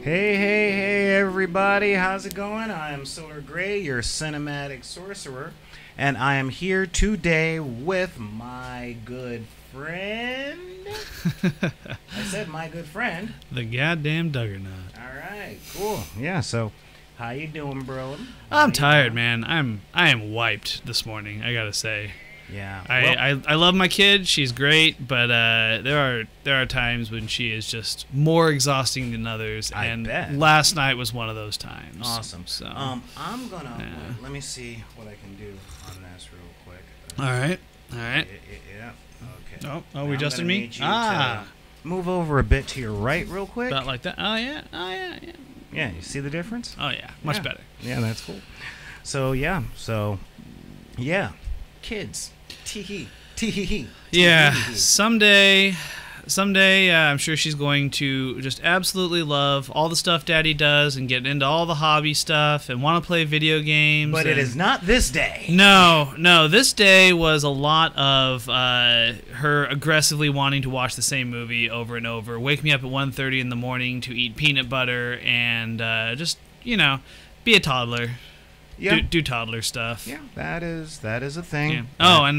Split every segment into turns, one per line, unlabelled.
Hey, everybody, how's it going? I am Solar Gray, your cinematic sorcerer, and I am here today with my good friend. I said my good friend.
The goddamn Duggernaut.
Alright, cool. Yeah, so, how you doing, bro?
I'm tired, man. I am wiped this morning, I gotta say.
Yeah.
I love my kid. She's great, but there are times when she is just more exhausting than others.
I
and
bet.
Last night was one of those times.
Awesome.
So
I'm gonna
yeah.
let me see what I can do on this real quick.
All right.
Yeah. Okay.
Oh,
Now
we
I'm
just
gonna
me.
need you to move over a bit to your right, real quick.
About like that. Oh yeah.
Yeah, you see the difference?
Oh yeah. Much
Yeah.
better.
Yeah, that's cool. So kids. Tee hee.
Yeah. Someday, I'm sure she's going to just absolutely love all the stuff Daddy does and get into all the hobby stuff and want to play video games.
But it is not this day.
No. This day was a lot of her aggressively wanting to watch the same movie over and over. Wake me up at 1:30 in the morning to eat peanut butter and just, be a toddler.
Yeah.
Do toddler stuff.
Yeah, that is a thing.
Yeah. Oh, and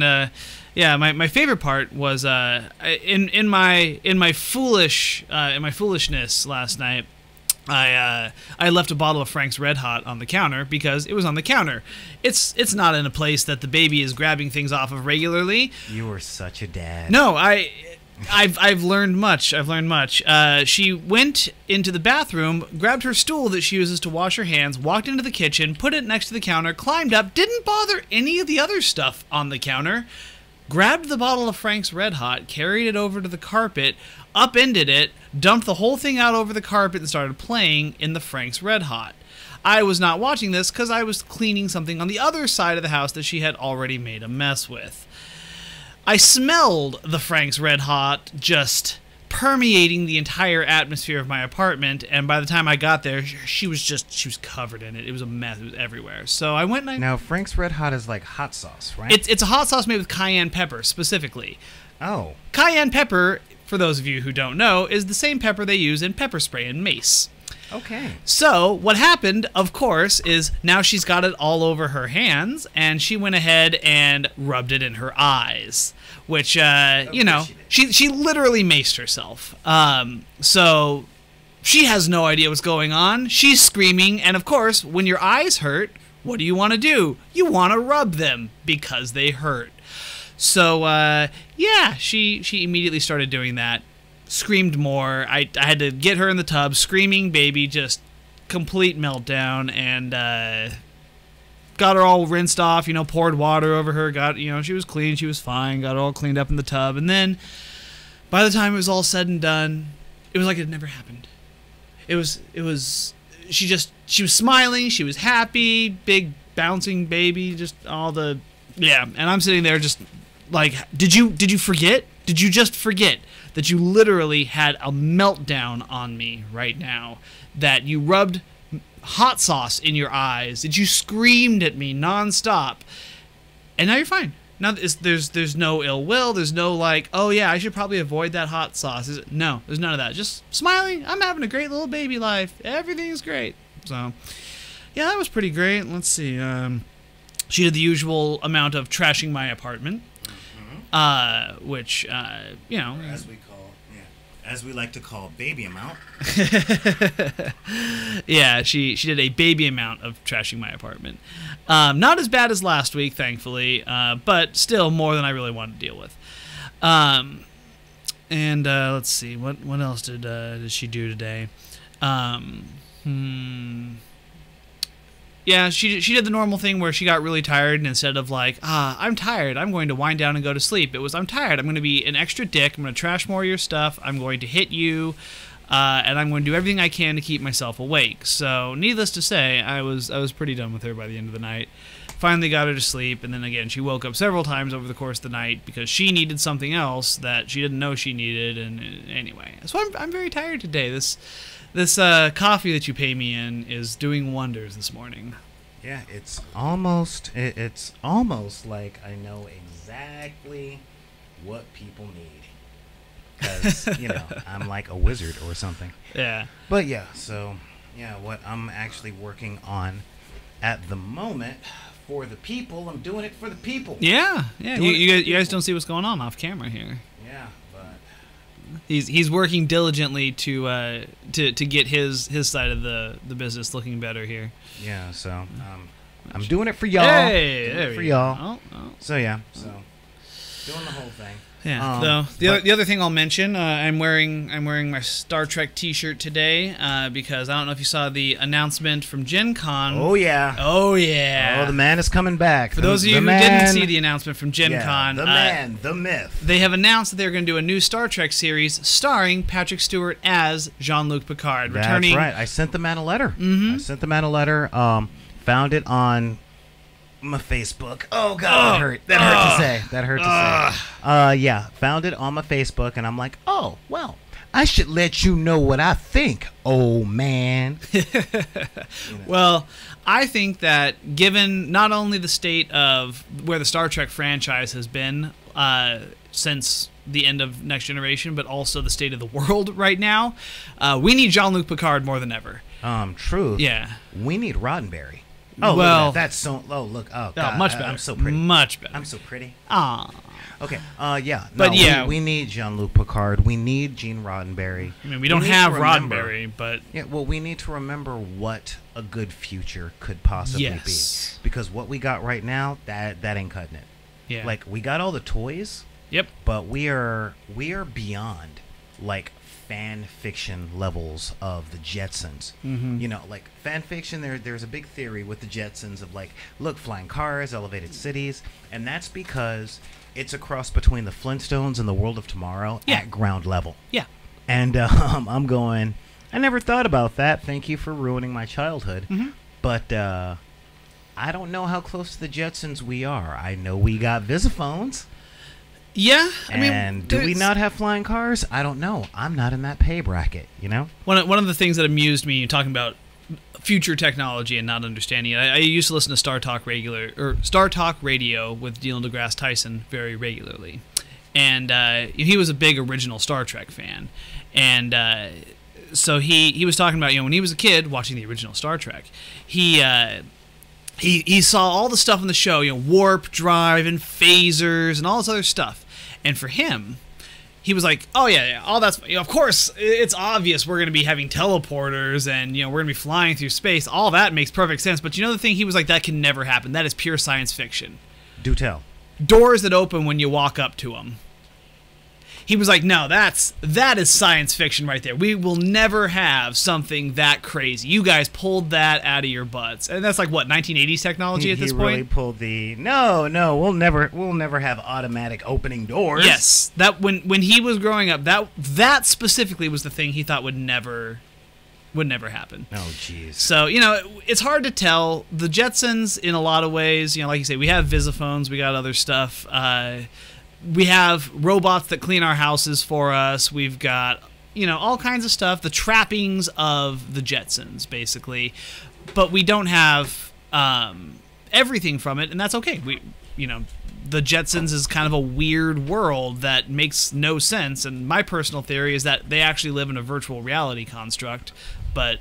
my favorite part was in my foolishness last night. I left a bottle of Frank's Red Hot on the counter because it was on the counter. It's not in a place that the baby is grabbing things off of regularly.
You were such a dad.
No, I've learned much. She went into the bathroom, grabbed her stool that she uses to wash her hands, walked into the kitchen, put it next to the counter, climbed up, didn't bother any of the other stuff on the counter, grabbed the bottle of Frank's Red Hot, carried it over to the carpet, upended it, dumped the whole thing out over the carpet, and started playing in the Frank's Red Hot. I was not watching this because I was cleaning something on the other side of the house that she had already made a mess with. I smelled the Frank's Red Hot just permeating the entire atmosphere of my apartment, and by the time I got there, she was covered in it. It was a mess. It was everywhere. So I went and
Now, Frank's Red Hot is like hot sauce, right?
It's a hot sauce made with cayenne pepper, specifically.
Oh.
Cayenne pepper, for those of you who don't know, is the same pepper they use in pepper spray and mace.
Okay.
So what happened, of course, is now she's got it all over her hands, and she went ahead and rubbed it in her eyes, which she literally maced herself. So she has no idea what's going on. She's screaming, and of course, when your eyes hurt, what do? You want to rub them because they hurt. So she immediately started doing that. Screamed more. I had to get her in the tub, screaming baby, just complete meltdown, and got her all rinsed off, poured water over her, she was clean, she was fine, got her all cleaned up in the tub, and then by the time it was all said and done, it was like it never happened. She was smiling, she was happy, big bouncing baby, just all the, and I'm sitting there just like, did you forget? Did you just forget that you literally had a meltdown on me right now? That you rubbed hot sauce in your eyes? That you screamed at me nonstop? And now you're fine. Now there's no ill will. There's no like, oh yeah, I should probably avoid that hot sauce. No, there's none of that. Just smiling. I'm having a great little baby life. Everything's great. So, yeah, that was pretty great. Let's see. She did the usual amount of trashing my apartment. Which,
as we like to call baby amount.
Yeah, she did a baby amount of trashing my apartment. Not as bad as last week, thankfully, but still more than I really wanted to deal with. And let's see, what else did she do today? Yeah, she did the normal thing where she got really tired, and instead of like, I'm tired, I'm going to wind down and go to sleep, it was, I'm tired, I'm going to be an extra dick, I'm going to trash more of your stuff, I'm going to hit you, and I'm going to do everything I can to keep myself awake. So, needless to say, I was pretty done with her by the end of the night. Finally got her to sleep, and then again, she woke up several times over the course of the night because she needed something else that she didn't know she needed, and anyway. So I'm very tired today. This coffee that you pay me in is doing wonders this morning.
Yeah, it's almost like I know exactly what people need. because I'm like a wizard or something.
Yeah.
But yeah, so yeah, what I'm actually working on at the moment for the people, I'm doing it for the people.
Yeah. You guys don't see what's going on off camera here.
Yeah, but
he's working diligently to get his side of the business looking better here.
Yeah, so I'm doing it for y'all.
Hey, there
for
we
y'all.
go. Oh.
So yeah, doing the whole thing.
Yeah. The other thing I'll mention, I'm wearing my Star Trek T-shirt today because I don't know if you saw the announcement from Gen Con.
Oh yeah.
Oh yeah.
Oh, the man is coming back.
For those of you who didn't see the announcement from Gen Con,
the man, the myth.
They have announced that they're going to do a new Star Trek series starring Patrick Stewart as Jean-Luc Picard.
That's right. I sent the man a letter. I sent the man a letter. Found it on my Facebook. Oh God, that hurt. That hurt to say. That hurt to say. Yeah, found it on my Facebook, and I'm like, oh well, I should let you know what I think, old man.
Well, I think that given not only the state of where the Star Trek franchise has been since the end of Next Generation, but also the state of the world right now, we need Jean-Luc Picard more than ever.
True.
Yeah.
We need Roddenberry. Oh,
well,
look at that. That's so. Oh, look. Oh, God.
much better.
I'm so pretty.
Much better.
I'm so pretty.
Ah.
Okay. Yeah.
But yeah,
we need Jean-Luc Picard. We need Gene Roddenberry.
I mean, we don't have Roddenberry, but
yeah. Well, we need to remember what a good future could possibly be, because what we got right now, that ain't cutting it.
Yeah.
Like, we got all the toys.
Yep.
But we are beyond like fan fiction levels of the Jetsons. Like fan fiction, there's a big theory with the Jetsons of like, look, flying cars, elevated cities, and that's because it's a cross between the Flintstones and the World of Tomorrow at ground level.
Yeah.
And I'm going, I never thought about that. Thank you for ruining my childhood. But I don't know how close to the Jetsons we are. I know we got Visiphones.
Yeah,
and do we not have flying cars? I don't know. I'm not in that pay bracket,
One of the things that amused me talking about future technology and not understanding it, I used to listen to Star Talk Radio with Neil deGrasse Tyson very regularly, and he was a big original Star Trek fan, and so he was talking about when he was a kid watching the original Star Trek, he saw all the stuff in the show, warp drive and phasers and all this other stuff. And for him, he was like, oh, yeah, all that's... of course, it's obvious we're going to be having teleporters and, we're going to be flying through space. All that makes perfect sense. But the thing, he was like, that can never happen. That is pure science fiction.
Do tell.
Doors that open when you walk up to them. He was like, no, that is science fiction right there. We will never have something that crazy. You guys pulled that out of your butts. And that's like, what, 1980s technology at this point?
He really pulled the, no, we'll never have automatic opening doors.
Yes. That when he was growing up, that specifically was the thing he thought would never happen.
Oh, jeez.
So, it's hard to tell. The Jetsons, in a lot of ways, like you say, we have Visiphones, we got other stuff. We have robots that clean our houses for us. We've got, all kinds of stuff. The trappings of the Jetsons, basically. But we don't have everything from it, and that's okay. The Jetsons is kind of a weird world that makes no sense. And my personal theory is that they actually live in a virtual reality construct. But,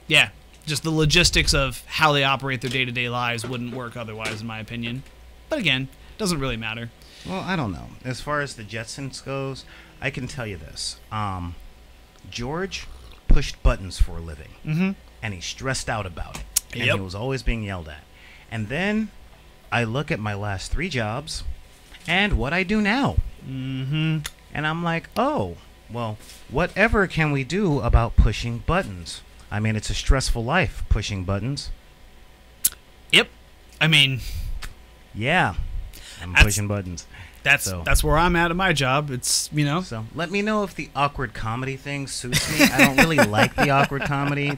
yeah, just the logistics of how they operate their day-to-day lives wouldn't work otherwise, in my opinion. But again, doesn't really matter.
Well, I don't know. As far as the Jetsons goes, I can tell you this. George pushed buttons for a living, and he stressed out about it, and he was always being yelled at. And then I look at my last 3 jobs and what I do now, and I'm like, oh, well, whatever can we do about pushing buttons? I mean, it's a stressful life, pushing buttons.
Yep. I mean...
yeah. I'm pushing buttons.
That's where I'm at my job. It's,
So let me know if the awkward comedy thing suits me. I don't really like the awkward comedy,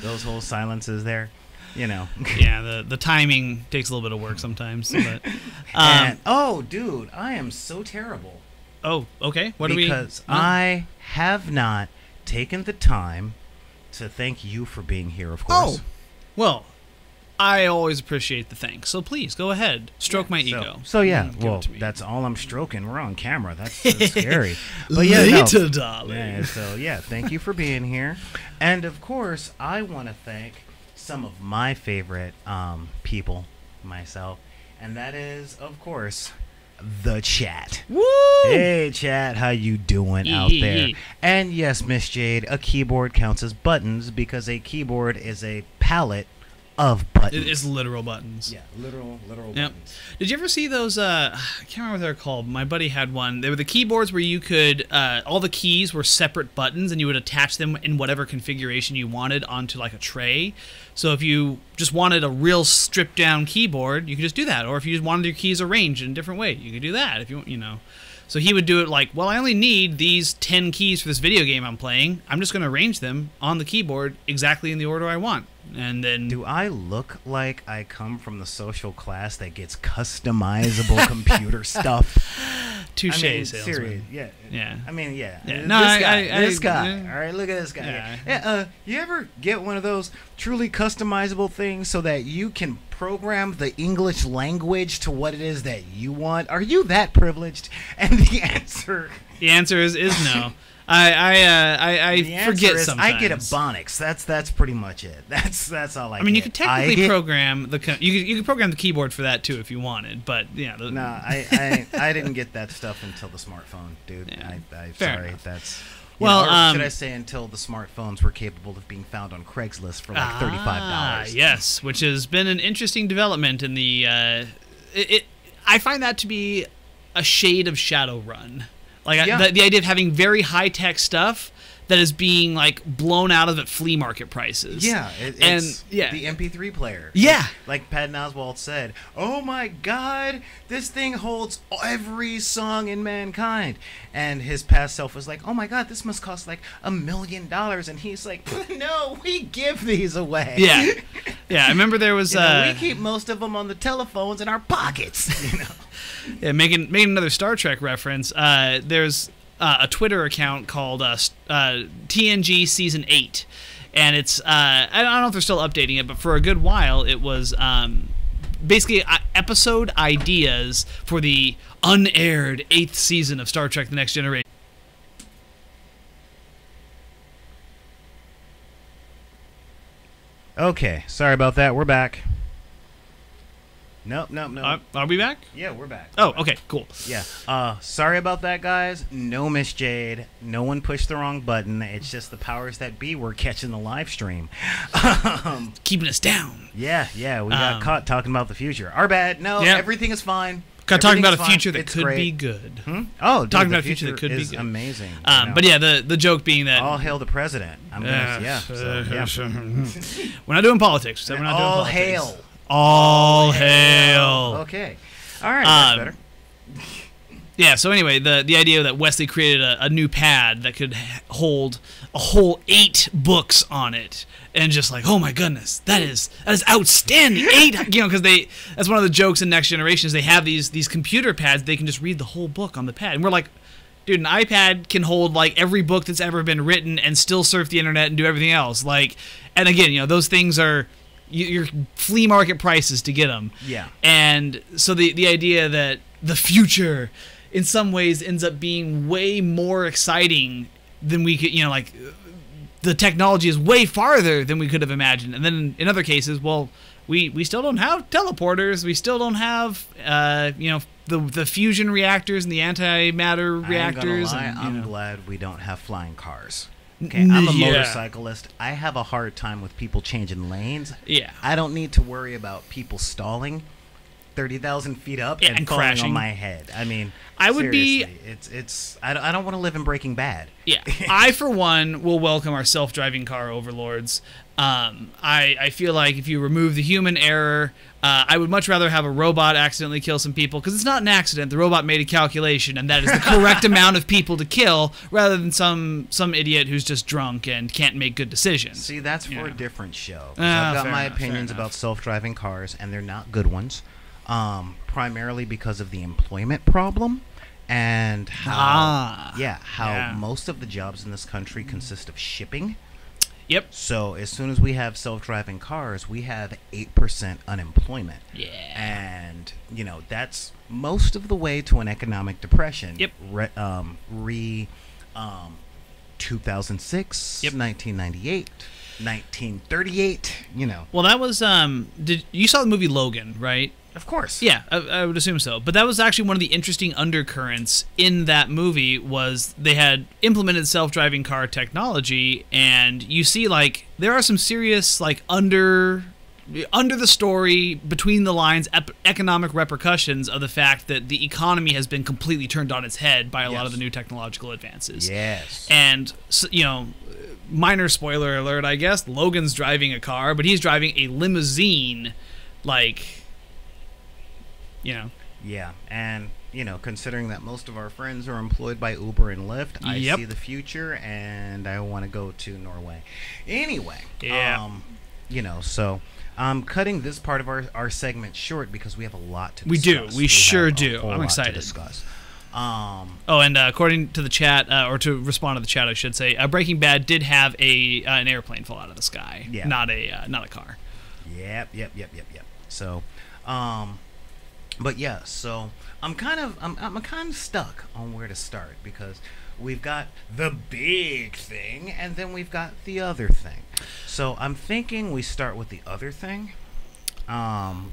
those whole silences there, Yeah,
the timing takes a little bit of work sometimes. But,
oh, dude, I am so terrible.
Oh, okay.
Because I have not taken the time to thank you for being here, of course.
Oh, well, I always appreciate the thanks. So please go ahead, stroke my ego.
So yeah,
Give
well,
it to me.
that's all I'm stroking. We're on camera. That's scary. But yeah, no.
Later, darling.
Yeah, so yeah, thank you for being here. And of course, I want to thank some of my favorite people, myself, and that is, of course, the chat.
Woo!
Hey chat, how you doing out there? And yes, Miss Jade, a keyboard counts as buttons because a keyboard is a palette of buttons.
It is literal buttons.
Yeah, literal
Yep.
buttons.
Did you ever see those? I can't remember what they're called. My buddy had one. They were the keyboards where you could, all the keys were separate buttons, and you would attach them in whatever configuration you wanted onto like a tray. So if you just wanted a real stripped down keyboard, you could just do that. Or if you just wanted your keys arranged in a different way, you could do that. If you know. So he would do it like, well, I only need these 10 keys for this video game I'm playing. I'm just going to arrange them on the keyboard exactly in the order I want. And then...
Do I look like I come from the social class that gets customizable computer stuff?
Touche,
I mean,
salesman.
serious, yeah.
Yeah.
I mean, yeah.
No,
This guy.
yeah.
All right, look at this guy.
Yeah.
You ever get one of those truly customizable things so that you can program the English language to what it is that you want? Are you that privileged? And the answer
is no. I
the answer
forget
is
sometimes.
I get Ebonics. That's pretty much it. That's all I.
I mean, you
get.
could technically program you could program the keyboard for that too if you wanted, but yeah.
No, I didn't get that stuff until the smartphone, dude.
Yeah,
I
fair
sorry,
enough.
that's.
Well,
or should I say until the smartphones were capable of being found on Craigslist for like $35?
Yes, which has been an interesting development in the. I find that to be a shade of Shadowrun. Like
Yeah.
the idea of having very high tech stuff that is being like blown out of at flea market prices.
Yeah, it's
yeah.
the MP3 player.
Yeah.
Like Patton Oswalt said, "Oh my God, this thing holds every song in mankind." And his past self was like, "Oh my God, this must cost like $1 million." And he's like, "No, we give these away."
Yeah, yeah. I remember there was.
We keep most of them on the telephones in our pockets. You know.
Yeah, making another Star Trek reference. There's a Twitter account called TNG Season 8, and it's I don't know if they're still updating it, but for a good while it was basically episode ideas for the unaired 8th season of Star Trek: The Next Generation.
Okay, sorry about that. We're back. Nope.
Are we back?
Yeah, we're back.
Oh, okay, cool.
Yeah. Sorry about that, guys. No, Miss Jade. No one pushed the wrong button. It's just the powers that be were catching the live stream.
Keeping us down.
Yeah. We got caught talking about the future. Our bad. No,
Yep.
everything is fine.
Talking about a
Everything's
future
fine.
that
It's
could
great.
be good.
Oh, dude,
Talking
the
about a future that could be
is
good.
amazing. You know.
But yeah, the joke being that
all hail the president. I'm gonna, yeah.
we're not doing politics. So we're not doing
All
politics.
hail.
All hail.
Okay. All right. That's better.
Yeah, so anyway, the idea that Wesley created a new pad that could hold a whole 8 books on it, and just like, oh my goodness, that is outstanding. 8, because that's one of the jokes in Next Generation is they have these computer pads, they can just read the whole book on the pad, and we're like, dude, an iPad can hold like every book that's ever been written and still surf the internet and do everything else. Like, and again, those things are your flea market prices to get them.
Yeah.
And so the idea that the future in some ways ends up being way more exciting than we could, like the technology is way farther than we could have imagined. And then in other cases, well, we still don't have teleporters. We still don't have, the fusion reactors and the antimatter reactors.
I ain't gonna lie,
And,
I'm glad we don't have flying cars. Okay, I'm a
Yeah.
motorcyclist. I have a hard time with people changing lanes.
Yeah.
I don't need to worry about people stalling 30,000 feet up
Yeah,
and
and
falling
crashing.
on my head. I mean,
I would be-
seriously, it's. I don't want to live in Breaking Bad.
Yeah, I for one will welcome our self-driving car overlords. I feel like if you remove the human error, I would much rather have a robot accidentally kill some people because it's not an accident. The robot made a calculation, and that is the correct amount of people to kill, rather than some idiot who's just drunk and can't make good decisions.
See, that's for
Yeah.
a different show. 'Cause
Ah,
I've got
fair
my
enough, fair
opinions
enough.
about self-driving cars, and they're not good ones. Primarily because of the employment problem. And how
Yeah.
most of the jobs in this country consist of shipping.
Yep.
So as soon as we have self-driving cars, we have 8% unemployment.
Yeah.
And, that's most of the way to an economic depression.
Yep.
2006,
Yep.
1998, 1938,
Well, that was did you saw the movie Logan, right?
Of course.
Yeah, I would assume so. But that was actually one of the interesting undercurrents in that movie was they had implemented self-driving car technology, and you see like there are some serious like under the story, between the lines, economic repercussions of the fact that the economy has been completely turned on its head by a lot of the new technological advances.
Yes.
And minor spoiler alert, I guess, Logan's driving a car, but he's driving a limousine, like.
Yeah, and considering that most of our friends are employed by Uber and Lyft, I
Yep.
see the future, and I want to go to Norway. Anyway,
Yeah.
So I'm cutting this part of our segment short because we have a lot to
We
discuss.
do. We sure
have a
do.
whole
I'm
lot
excited.
to discuss.
Oh, and according to the chat, or to respond to the chat, I should say, Breaking Bad did have an airplane fall out of the sky,
Yeah.
not a car.
Yep. So, but yeah, so I'm kind of stuck on where to start because we've got the big thing and then we've got the other thing. So I'm thinking we start with the other thing,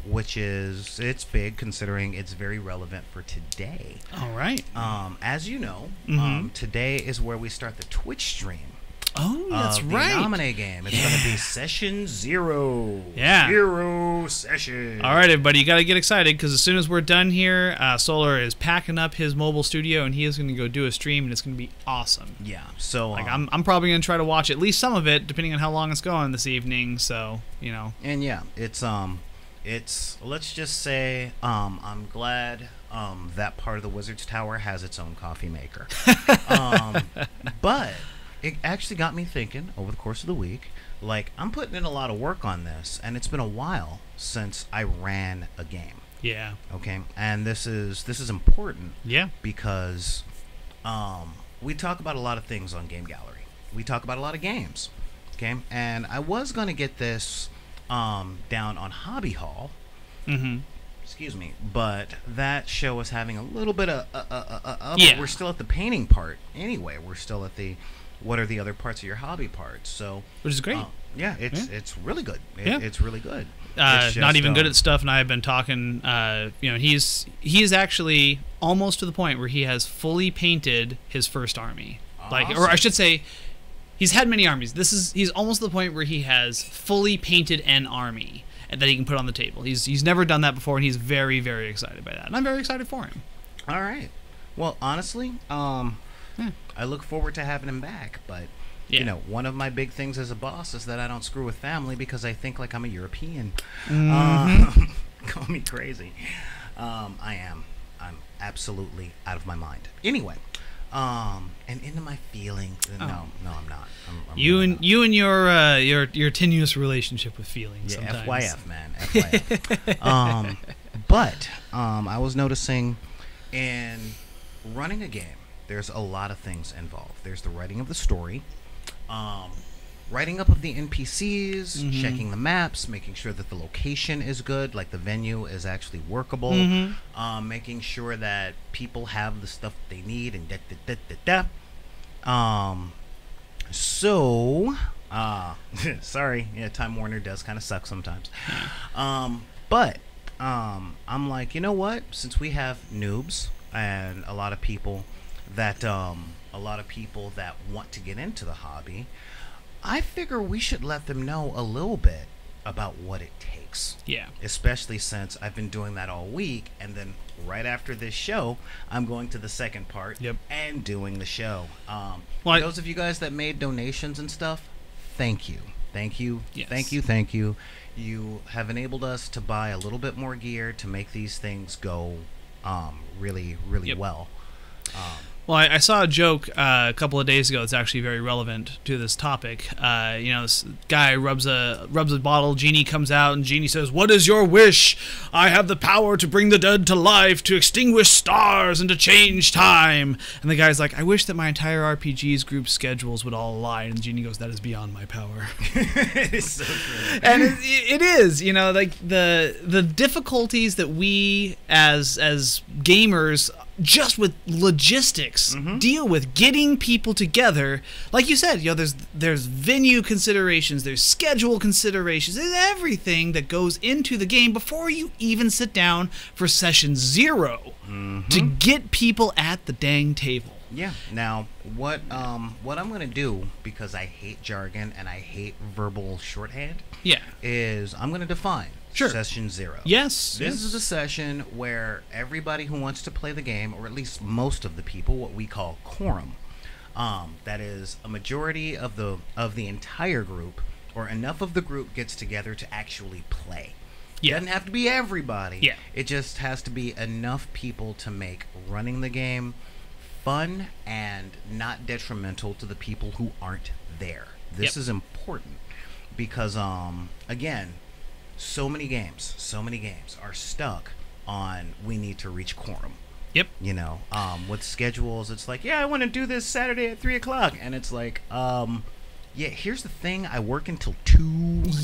which is it's big considering it's very relevant for today.
All right.
As you know, today is where we start the Twitch stream.
Oh, that's
The
right.
Nominee game. It's going to be session 0.
Yeah.
0 session.
All right, everybody, you got to get excited because as soon as we're done here, Solar is packing up his mobile studio and he is going to go do a stream and it's going to be awesome.
Yeah. So
Like I'm probably going to try to watch at least some of it, depending on how long it's going this evening. So
and yeah, it's let's just say I'm glad that part of the Wizard's Tower has its own coffee maker. But it actually got me thinking over the course of the week. Like I'm putting in a lot of work on this, and it's been a while since I ran a game.
Yeah.
Okay, and this is important.
Yeah.
Because we talk about a lot of things on Game Gallery. We talk about a lot of games. Okay, and I was gonna get this down on Hobby Hall.
Mm-hmm.
Excuse me, but that show is having a little bit of
Yeah.
We're still at the painting part anyway. We're still at the what are the other parts of your hobby part. So
Which is great.
yeah, it's really good.
Yeah.
It's really good.
Not
It's just,
even good at stuff, and I have been talking. He is actually almost to the point where he has fully painted his first army. Like, or I
Awesome.
should say, he's had many armies. He's almost to the point where he has fully painted an army that he can put on the table. He's never done that before, and he's very, very excited by that. And I'm very excited for him.
All right. Well, honestly, I look forward to having him back, but
Yeah.
one of my big things as a boss is that I don't screw with family because I think like I'm a European. Call me crazy. I am. I'm absolutely out of my mind. Anyway, and into my feelings. No, I'm not. I'm
You
really
and
not.
you and your tenuous relationship with feelings.
Yeah,
sometimes.
FYF, man. FYF. But I was noticing in running a game, there's a lot of things involved. There's the writing of the story, writing up of the NPCs, checking the maps, making sure that the location is good, like the venue is actually workable, making sure that people have the stuff they need, and So, sorry, yeah, Time Warner does kind of suck sometimes. But I'm like, you know what? Since we have noobs and a lot of people that want to get into the hobby, I figure we should let them know a little bit about what it takes.
Yeah.
Especially since I've been doing that all week, and then right after this show, I'm going to the second part and doing the show. For those of you guys that made donations and stuff, thank you.
Yes.
Thank you. You have enabled us to buy a little bit more gear to make these things go really, really well.
Well, I saw a joke a couple of days ago that's actually very relevant to this topic. This guy rubs a bottle, Genie comes out, and Genie says, "What is your wish? I have the power to bring the dead to life, to extinguish stars, and to change time." And the guy's like, "I wish that my entire RPG's group schedules would all align." And the Genie goes, "That is beyond my power."
It is so true.
And it is, like the difficulties that we as gamers just with logistics deal with getting people together. Like you said, there's venue considerations, there's schedule considerations, there's everything that goes into the game before you even sit down for session 0 to get people at the dang table.
Yeah. Now, what I'm going to do, because I hate jargon and I hate verbal shorthand, is I'm going to define session 0.
Yes.
This is a session where everybody who wants to play the game, or at least most of the people, what we call quorum, that is a majority of the entire group, or enough of the group gets together to actually play.
Yeah.
It doesn't have to be everybody.
Yeah.
It just has to be enough people to make running the game fun and not detrimental to the people who aren't there. This is important because, again, so many games are stuck on we need to reach quorum.
Yep.
With schedules, it's like, I want to do this Saturday at 3 o'clock, and it's like, here's the thing, I work until 2,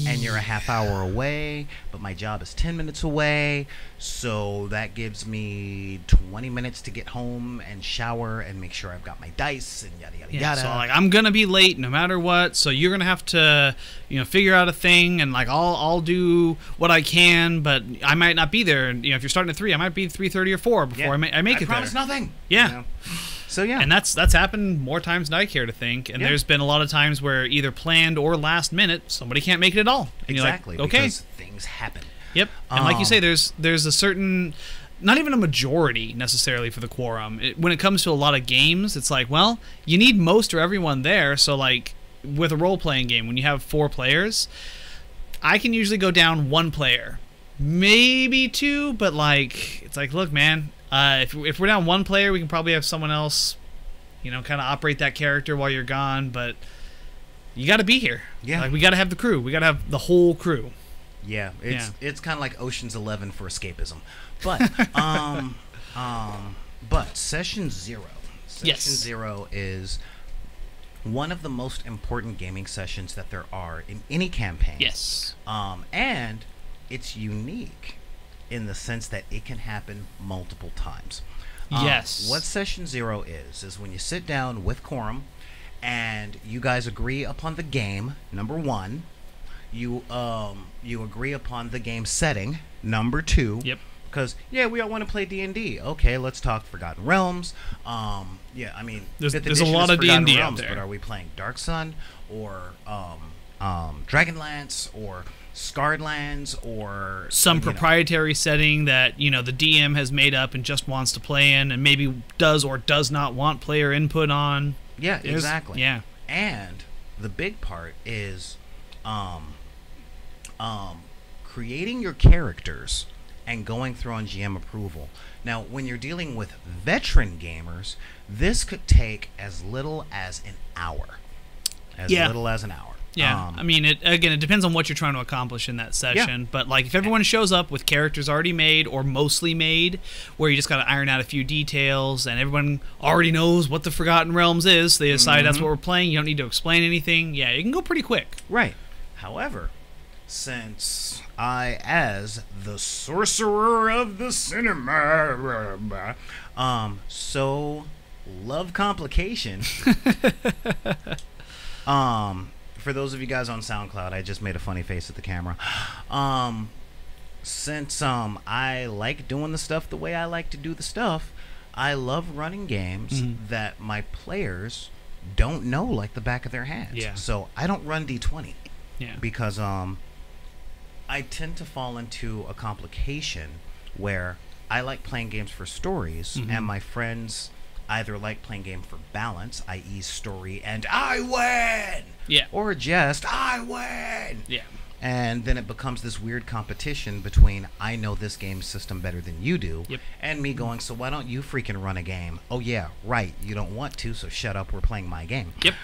and you're a half hour away, but my job is 10 minutes away, so that gives me 20 minutes to get home and shower and make sure I've got my dice and yada yada yada.
So I'm gonna be late no matter what, so you're gonna have to figure out a thing, and I'll do what I can, but I might not be there. And if you're starting at 3, I might be 3:30 or 4 before I make it there. I
promise nothing.
Yeah.
So yeah,
and that's happened more times than I care to think. And there's been a lot of times where either planned or last minute somebody can't make it at all. And
exactly.
You're like, okay,
because things happen.
Yep. And like you say, there's a certain, not even a majority necessarily for the quorum. When it comes to a lot of games, it's like, well, you need most or everyone there. So like with a role playing game, when you have 4 players, I can usually go down 1 player, maybe 2, but it's like, look, man. If we're down 1 player, we can probably have someone else, kind of operate that character while you're gone. But you got to be here. Yeah. We got to have the crew. We got to have the whole crew.
Yeah. It's kind of like Ocean's 11 for escapism. But but session 0. Session 0 is one of the most important gaming sessions that there are in any campaign.
Yes.
And it's unique in the sense that it can happen multiple times.
Yes.
What session 0 is when you sit down with quorum and you guys agree upon the game, number 1. You agree upon the game setting, number 2.
Yep.
Because we all want to play D&D. Okay, let's talk Forgotten Realms.
There's a lot of D&D out there.
But are we playing Dark Sun or Dragonlance or Scarred Lands or
some proprietary setting that the DM has made up and just wants to play in, and maybe does or does not want player input on?
Yeah, exactly.
Yeah.
And the big part is creating your characters and going through on GM approval. Now, when you're dealing with veteran gamers, this could take as little as an hour. Little as an hour.
Yeah, it depends on what you're trying to accomplish in that session. Yeah. But if everyone shows up with characters already made or mostly made, where you just got to iron out a few details, and everyone already knows what the Forgotten Realms is, so they decide that's what we're playing. You don't need to explain anything. Yeah, you can go pretty quick.
Right. However, since I, as the sorcerer of the cinema, so love complication. For those of you guys on SoundCloud, I just made a funny face at the camera. Since I like doing the stuff the way I like to do the stuff, I love running games that my players don't know like the back of their hands.
Yeah.
So I don't run D20.
Yeah.
Because I tend to fall into a complication where I like playing games for stories, and my friends either like playing game for balance, i.e. story and I win,
yeah,
or just I win,
yeah.
And then it becomes this weird competition between I know this game system better than you do,
Yep.
and me going, so why don't you freaking run a game? Oh yeah, right. You don't want to, so shut up. We're playing my game.
Yep.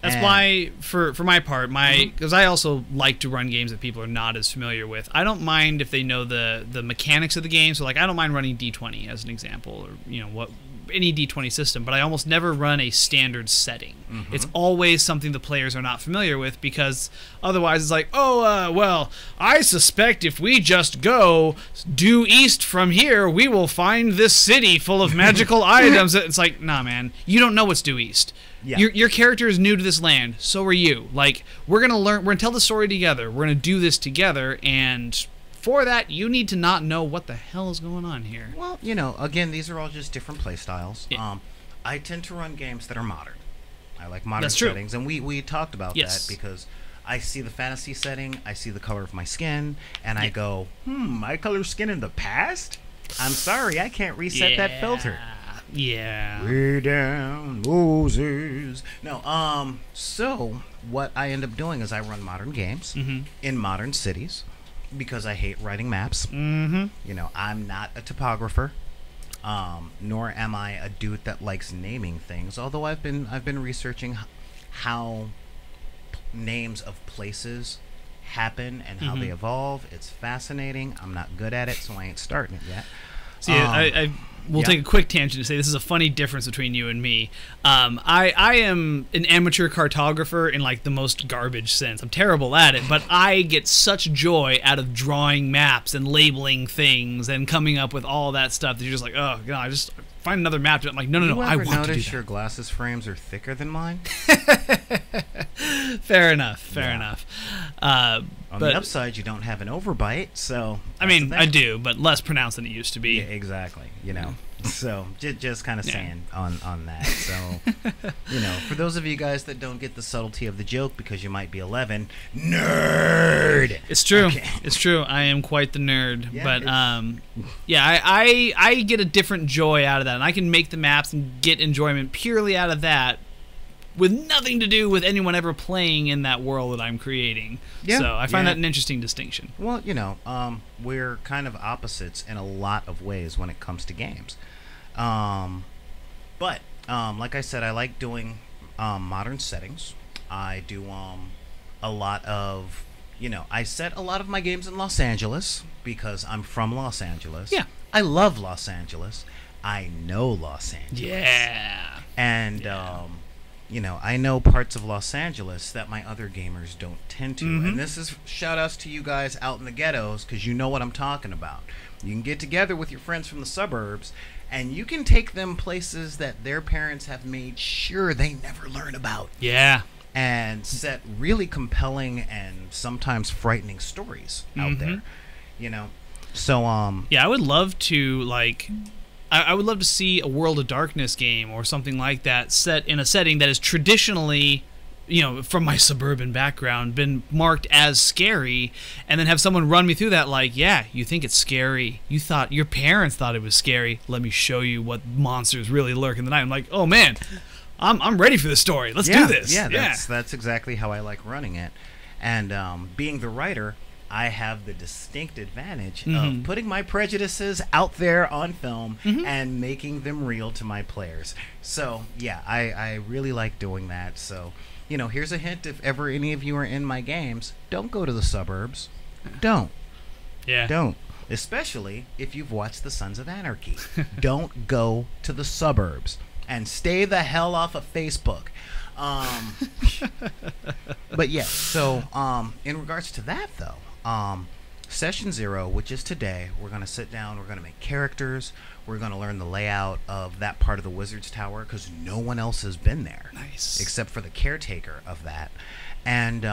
That's
And-
why, for my part, because I also like to run games that people are not as familiar with. I don't mind if they know the mechanics of the game. So, like, I don't mind running D20 as an example, or any D20 system. But I almost never run a standard setting. It's always something the players are not familiar with, because otherwise it's like, well, I suspect if we just go due east from here, we will find this city full of magical items. It's like, nah, man, you don't know what's due east.
Yeah.
Your character is new to this land. So are you. Like, we're gonna tell the story together. We're gonna do this together, and for that, you need to not know what the hell is going on here.
Well, again, these are all just different play styles.
Yeah.
I tend to run games that are modern. I like modern
That's true.
settings, and we talked about
Yes.
that because I see the fantasy setting, I see the color of my skin, and I go, my color skin in the past? I'm sorry, I can't reset that filter.
Yeah.
Way down Moses. No, so what I end up doing is I run modern games in modern cities because I hate writing maps. I'm not a topographer, nor am I a dude that likes naming things. Although I've been researching how names of places happen and how they evolve. It's fascinating. I'm not good at it, so I ain't starting it yet.
See, I will
yeah.
take a quick tangent to say this is a funny difference between you and me. I am an amateur cartographer in like the most garbage sense. I'm terrible at it, but I get such joy out of drawing maps and labeling things and coming up with all that stuff that you're just like, oh god, I just find another map. I'm like, no,
You
I
ever
want to do
notice
that.
your glasses frames are thicker than mine?
Fair enough.
Yeah. On
But
the upside, you don't have an overbite, so
I mean, I do, but less pronounced than it used to be.
Yeah, exactly. So just kind of
Yeah.
saying on that. So for those of you guys that don't get the subtlety of the joke because you might be 11, nerd.
It's true.
Okay.
It's true. I am quite the nerd.
Yeah,
But
it's-
I get a different joy out of that, and I can make the maps and get enjoyment purely out of that, with nothing to do with anyone ever playing in that world that I'm creating.
Yeah,
So I find
yeah.
that an interesting distinction.
Well, we're kind of opposites in a lot of ways when it comes to games. But like I said, I like doing modern settings. I do a lot of, I set a lot of my games in Los Angeles because I'm from Los Angeles.
Yeah.
I love Los Angeles. I know Los Angeles.
Yeah.
And I know parts of Los Angeles that my other gamers don't tend to. And this is shout outs to you guys out in the ghettos, because you know what I'm talking about. You can get together with your friends from the suburbs and you can take them places that their parents have made sure they never learn about,
Yeah.
and set really compelling and sometimes frightening stories out there. So
Yeah, I would love to I would love to see a World of Darkness game or something like that set in a setting that is traditionally, from my suburban background, been marked as scary, and then have someone run me through that like, yeah, you think it's scary. Your parents thought it was scary. Let me show you what monsters really lurk in the night. I'm like, oh man, I'm ready for this story. Let's do this.
Yeah, that's exactly how I like running it. And being the writer, I have the distinct advantage of putting my prejudices out there on film and making them real to my players. So, yeah, I really like doing that. So, here's a hint: if ever any of you are in my games, don't go to the suburbs. Don't. Especially if you've watched The Sons of Anarchy. Don't go to the suburbs. And stay the hell off of Facebook. But yeah, so in regards to that though, session 0, which is today, we're going to sit down, we're going to make characters, we're going to learn the layout of that part of the Wizard's Tower, because no one else has been there.
Nice.
Except for the caretaker of that. And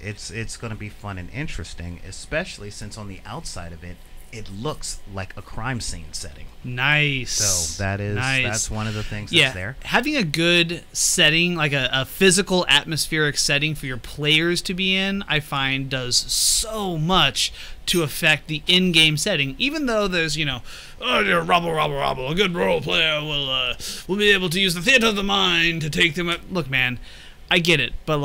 it's going to be fun and interesting, especially since on the outside of it, it looks like a crime scene setting.
Nice.
So that's one of the things
Yeah,
that's there.
having a good setting, like a physical atmospheric setting for your players to be in, I find does so much to affect the in-game setting. Even though there's, robble, a good role player will be able to use the theater of the mind to take them. Look, man, I get it, but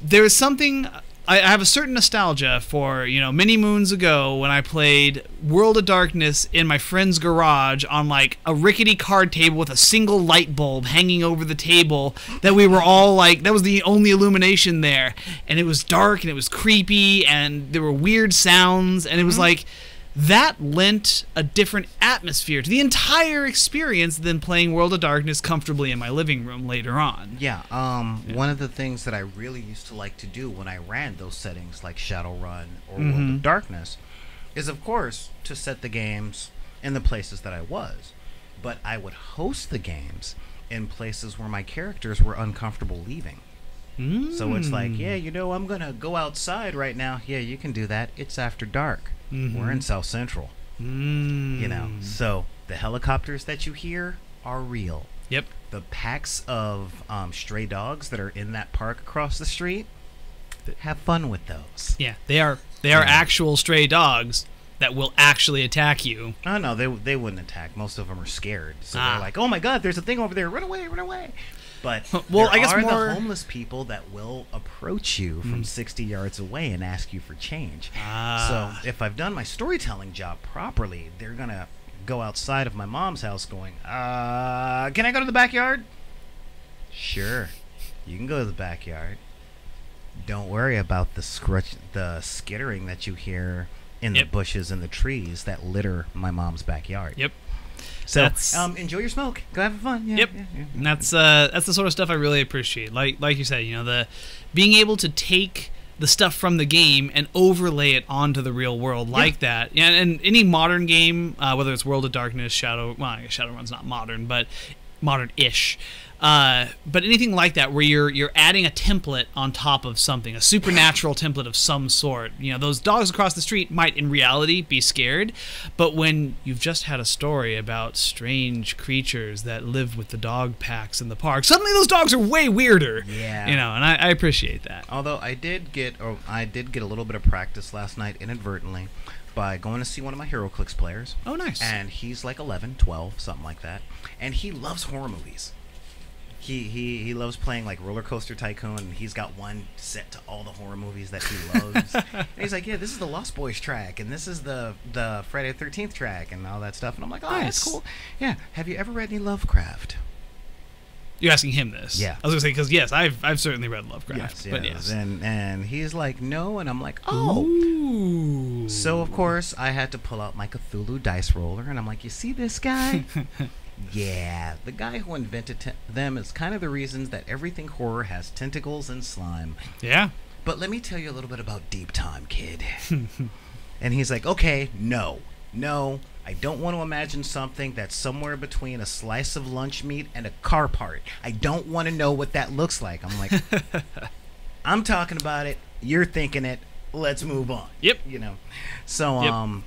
There's something. I have a certain nostalgia for, many moons ago when I played World of Darkness in my friend's garage on like a rickety card table with a single light bulb hanging over the table that we were all like, that was the only illumination there. And it was dark and it was creepy and there were weird sounds and it was like, that lent a different atmosphere to the entire experience than playing World of Darkness comfortably in my living room later on.
Yeah, one of the things that I really used to like to do when I ran those settings like Shadowrun or World of Darkness is, of course, to set the games in the places that I was. But I would host the games in places where my characters were uncomfortable leaving. So it's like, yeah, I'm going to go outside right now. Yeah, you can do that. It's after dark. We're in South Central. So the helicopters that you hear are real.
Yep.
The packs of stray dogs that are in that park across the street, have fun with those.
Yeah, they are actual stray dogs that will actually attack you.
Oh no, they wouldn't attack. Most of them are scared, so they're like, "Oh my God, there's a thing over there! Run away, run away!" But
well, I guess
the homeless people that will approach you from 60 yards away and ask you for change. So if I've done my storytelling job properly, they're gonna go outside of my mom's house going, can I go to the backyard? Sure, you can go to the backyard. Don't worry about the skittering that you hear in the bushes and the trees that litter my mom's backyard.
Yep.
So enjoy your smoke. Go have fun. Yeah,
yep.
Yeah.
And that's the sort of stuff I really appreciate. Like you said, the being able to take the stuff from the game and overlay it onto the real world like that. And any modern game, whether it's World of Darkness, I guess Shadowrun's not modern, but modern-ish. But anything like that where you're adding a template on top of something, a supernatural template of some sort. Those dogs across the street might in reality be scared, but when you've just had a story about strange creatures that live with the dog packs in the park, suddenly those dogs are way weirder.
Yeah.
And I appreciate that.
Although I did get a little bit of practice last night inadvertently by going to see one of my HeroClix players.
Oh, nice.
And he's like 11, 12, something like that. And he loves horror movies. He loves playing like Roller Coaster Tycoon, and he's got one set to all the horror movies that he loves. And he's like, yeah, this is the Lost Boys track, and this is the Friday the 13th track, and all that stuff. And I'm like, oh,
nice.
That's cool. Yeah. Have you ever read any Lovecraft?
You're asking him this?
Yeah.
I was gonna say because yes, I've certainly read Lovecraft.
Yes,
but yes.
And he's like, no, and I'm like, oh.
Ooh.
So of course I had to pull out my Cthulhu dice roller, and I'm like, you see this guy? Yeah, the guy who invented them is kind of the reasons that everything horror has tentacles and slime.
Yeah.
But let me tell you a little bit about Deep Time, kid. And he's like, okay, no, I don't want to imagine something that's somewhere between a slice of lunch meat and a car part. I don't want to know what that looks like. I'm like, I'm talking about it. You're thinking it. Let's move on.
Yep.
So,
yep.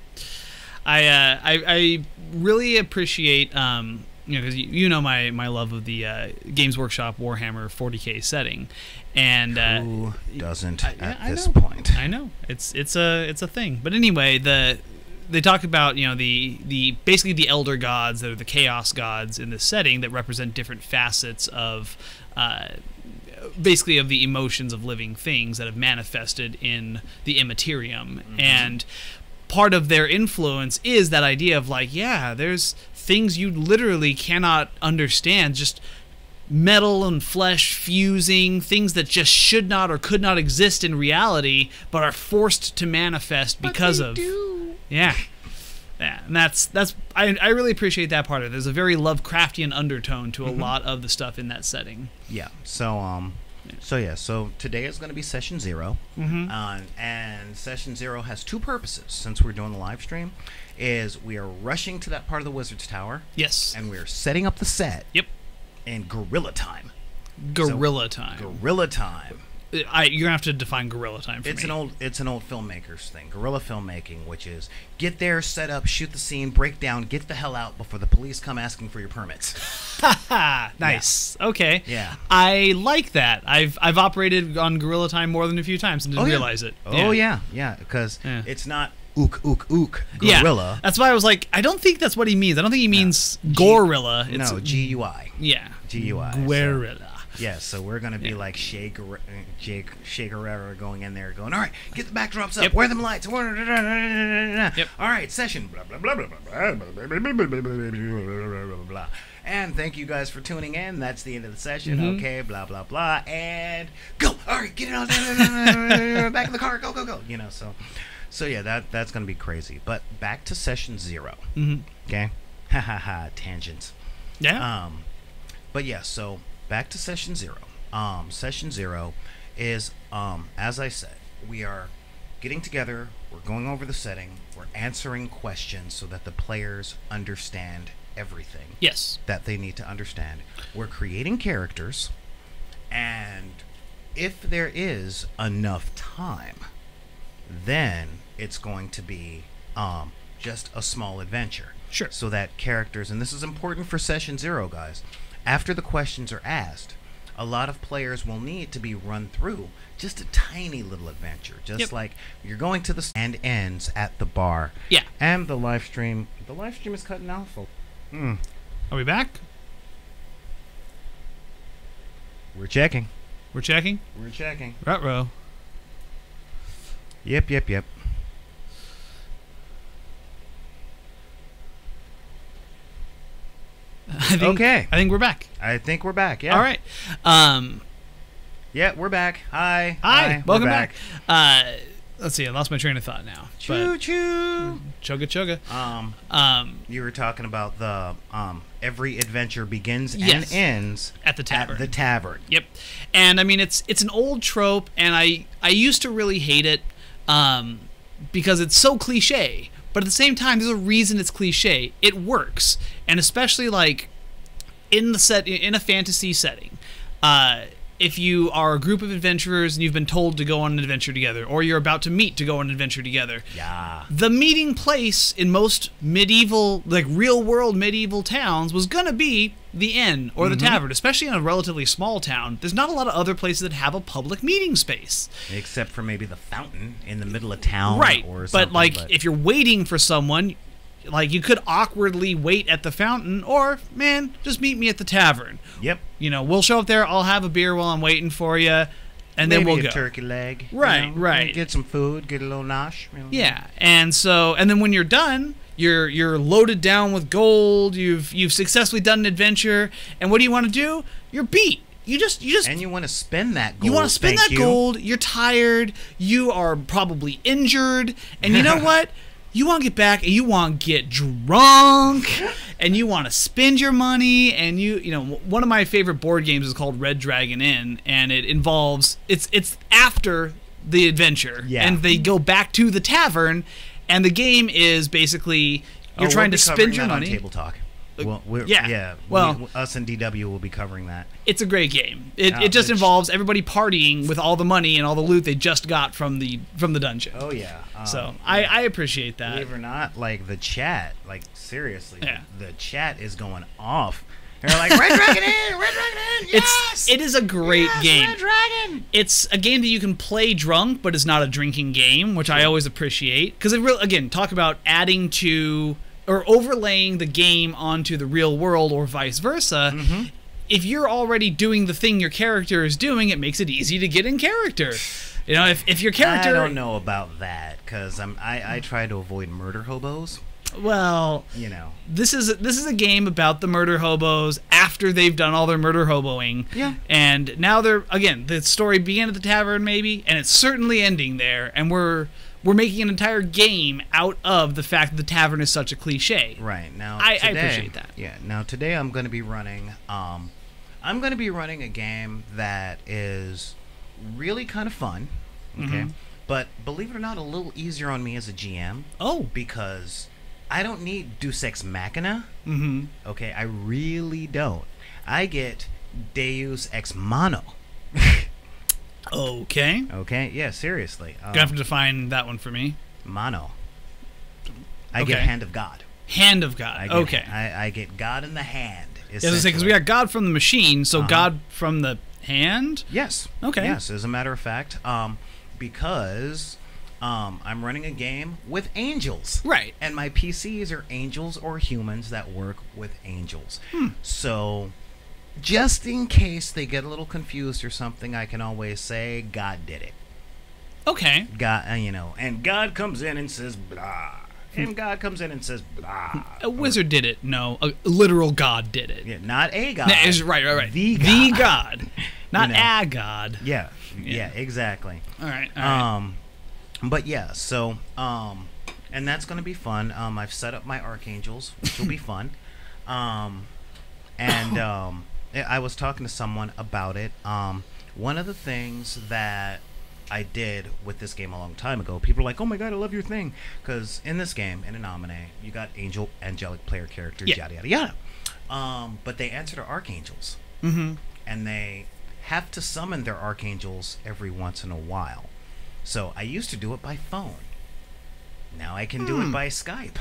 I really appreciate because my love of the Games Workshop Warhammer 40K setting, and
who doesn't at this point?
I know it's a thing. But anyway, they talk about the basically the elder gods that are the chaos gods in this setting that represent different facets of basically of the emotions of living things that have manifested in the Immaterium. And part of their influence is that idea of like, yeah, there's things you literally cannot understand, just metal and flesh fusing, things that just should not or could not exist in reality, but are forced to manifest because of. Yeah. Yeah, and that's I really appreciate that part of it. There's a very Lovecraftian undertone to a lot of the stuff in that setting.
Yeah. So today is going to be session 0, and session 0 has two purposes. Since we're doing the live stream, is we are rushing to that part of the Wizard's Tower.
Yes.
And we are setting up the set.
Yep.
In guerrilla time.
Guerrilla time.
Guerrilla time.
You're gonna have to define guerrilla time for me.
It's an old filmmaker's thing. Guerrilla filmmaking, which is get there, set up, shoot the scene, break down, get the hell out before the police come asking for your permits.
Nice. Yeah. Okay.
Yeah.
I like that. I've operated on guerrilla time more than a few times and didn't realize it.
Oh yeah, because it's not ook guerrilla.
Yeah. That's why I was like, I don't think that's what he means. I don't think he means gorilla.
It's GUI.
Yeah.
GUI.
Guerrilla.
Yeah, so we're gonna be like Shea Guerrero going in there, going, all right, get the backdrops up,
Yep.
wear them lights, yep.
Yep.
All right, session, blah blah blah blah blah blah blah blah blah. And thank you guys for tuning in. That's the end of the session. Okay, blah blah blah, and go. All right, get it on back in the car. Go go go. You know, so yeah, that's gonna be crazy. But back to session 0. Okay, ha ha ha, tangents.
Yeah.
But yeah, so back to session 0. Session 0 is, as I said, we are getting together, we're going over the setting, we're answering questions so that the players understand everything
Yes.
that they need to understand. We're creating characters, and if there is enough time, then it's going to be just a small adventure.
Sure.
So that characters, and this is important for session 0, guys, after the questions are asked, a lot of players will need to be run through just a tiny little adventure, just like you're going to the and ends at the bar.
Yeah.
And the live stream is cutting off.
Are we back?
We're checking.
We're checking.
We're checking.
Ruh-roh.
Yep. Okay.
I think we're back.
I think we're back. Yeah.
All right.
Yeah, we're back. Hi.
Hi.
We're
Welcome back. Let's see. I lost my train of thought now.
Choo choo.
Chugga chugga.
You were talking about the every adventure begins
Yes.
and ends
At the tavern.
At the tavern.
Yep. And I mean, it's an old trope, and I used to really hate it because it's so cliche. But at the same time, there's a reason it's cliche. It works, and especially like in a fantasy setting. If you are a group of adventurers and you've been told to go on an adventure together, or you're about to meet to go on an adventure together,
Yeah.
the meeting place in most medieval, like real-world medieval towns was going to be the inn or the tavern, especially in a relatively small town. There's not a lot of other places that have a public meeting space.
Except for maybe the fountain in the middle of town.
Right,
Or
but
something,
like if you're waiting for someone, like you could awkwardly wait at the fountain, or, man, just meet me at the tavern.
Yep.
You know, we'll show up there, I'll have a beer while I'm waiting for you, and
Maybe
then we'll
a
go.
turkey leg.
Right, right.
Get some food, get a little nosh. You know.
Yeah, and then when you're done, you're loaded down with gold. You've successfully done an adventure, and what do you want to do? You're beat. You just
And you want to spend that gold.
you want to spend
thank
that
you.
gold. You're tired. You are probably injured, and you know what? You want to get back, and you want to get drunk, and you want to spend your money, and you know, one of my favorite board games is called Red Dragon Inn, and it involves it's after the adventure,
Yeah.
and they go back to the tavern, and the game is basically you're trying to spend your money.
On Table Talk. Well,
yeah. Well,
us and DW will be covering that.
It's a great game. It just involves everybody partying with all the money and all the loot they just got from the dungeon.
Oh yeah.
So I appreciate that.
Believe it or not, like the chat, like seriously,
Yeah.
the chat is going off. They're like, Red Dragon Inn, Red Dragon Inn, yes!
It is a great
Yes,
game.
Red Dragon!
It's a game that you can play drunk, but it's not a drinking game, which I always appreciate. Because it really, again, talk about adding to or overlaying the game onto the real world or vice versa. If you're already doing the thing your character is doing, it makes it easy to get in character. You know, if your character...
I don't know about that, because I try to avoid murder hobos.
Well,
You know.
this is a game about the murder hobos after they've done all their murder hoboing.
Yeah.
And now the story began at the tavern maybe, and it's certainly ending there, and we're making an entire game out of the fact that the tavern is such a cliche.
Right. Now
I
today,
appreciate that.
Yeah. Now today I'm going to be running a game that is really kind of fun. Okay. But believe it or not, a little easier on me as a GM.
Oh.
Because I don't need Deus Ex Machina.
Mm-hmm.
Okay, I really don't. I get Deus Ex Mano.
Okay.
Okay, yeah, seriously.
Gonna have to define that one for me.
Mano. I get
Okay.
Hand of God.
Hand of God.
I get,
Okay.
I get God in the hand.
Yeah, I was gonna say, because we got God from the machine, so God from the hand?
Yes.
Okay.
Yes, as a matter of fact, because I'm running a game with angels.
Right.
And my PCs are angels or humans that work with angels. So just in case they get a little confused or something, I can always say God did it.
Okay.
God, and God comes in and says blah, and God comes in and says blah.
A wizard did it. No, a literal God did it.
Yeah, not a God.
No, right.
The God.
The God. Not a God.
Yeah, exactly.
All right.
But yeah, so and that's gonna be fun. I've set up my archangels, which will be fun. I was talking to someone about it. One of the things that I did with this game a long time ago, people are like, "Oh my god, I love your thing," because in this game, in Anomaly, you got angelic player characters, yada yada yada. But they answer to archangels, and they have to summon their archangels every once in a while. So I used to do it by phone. Now I can do it by Skype.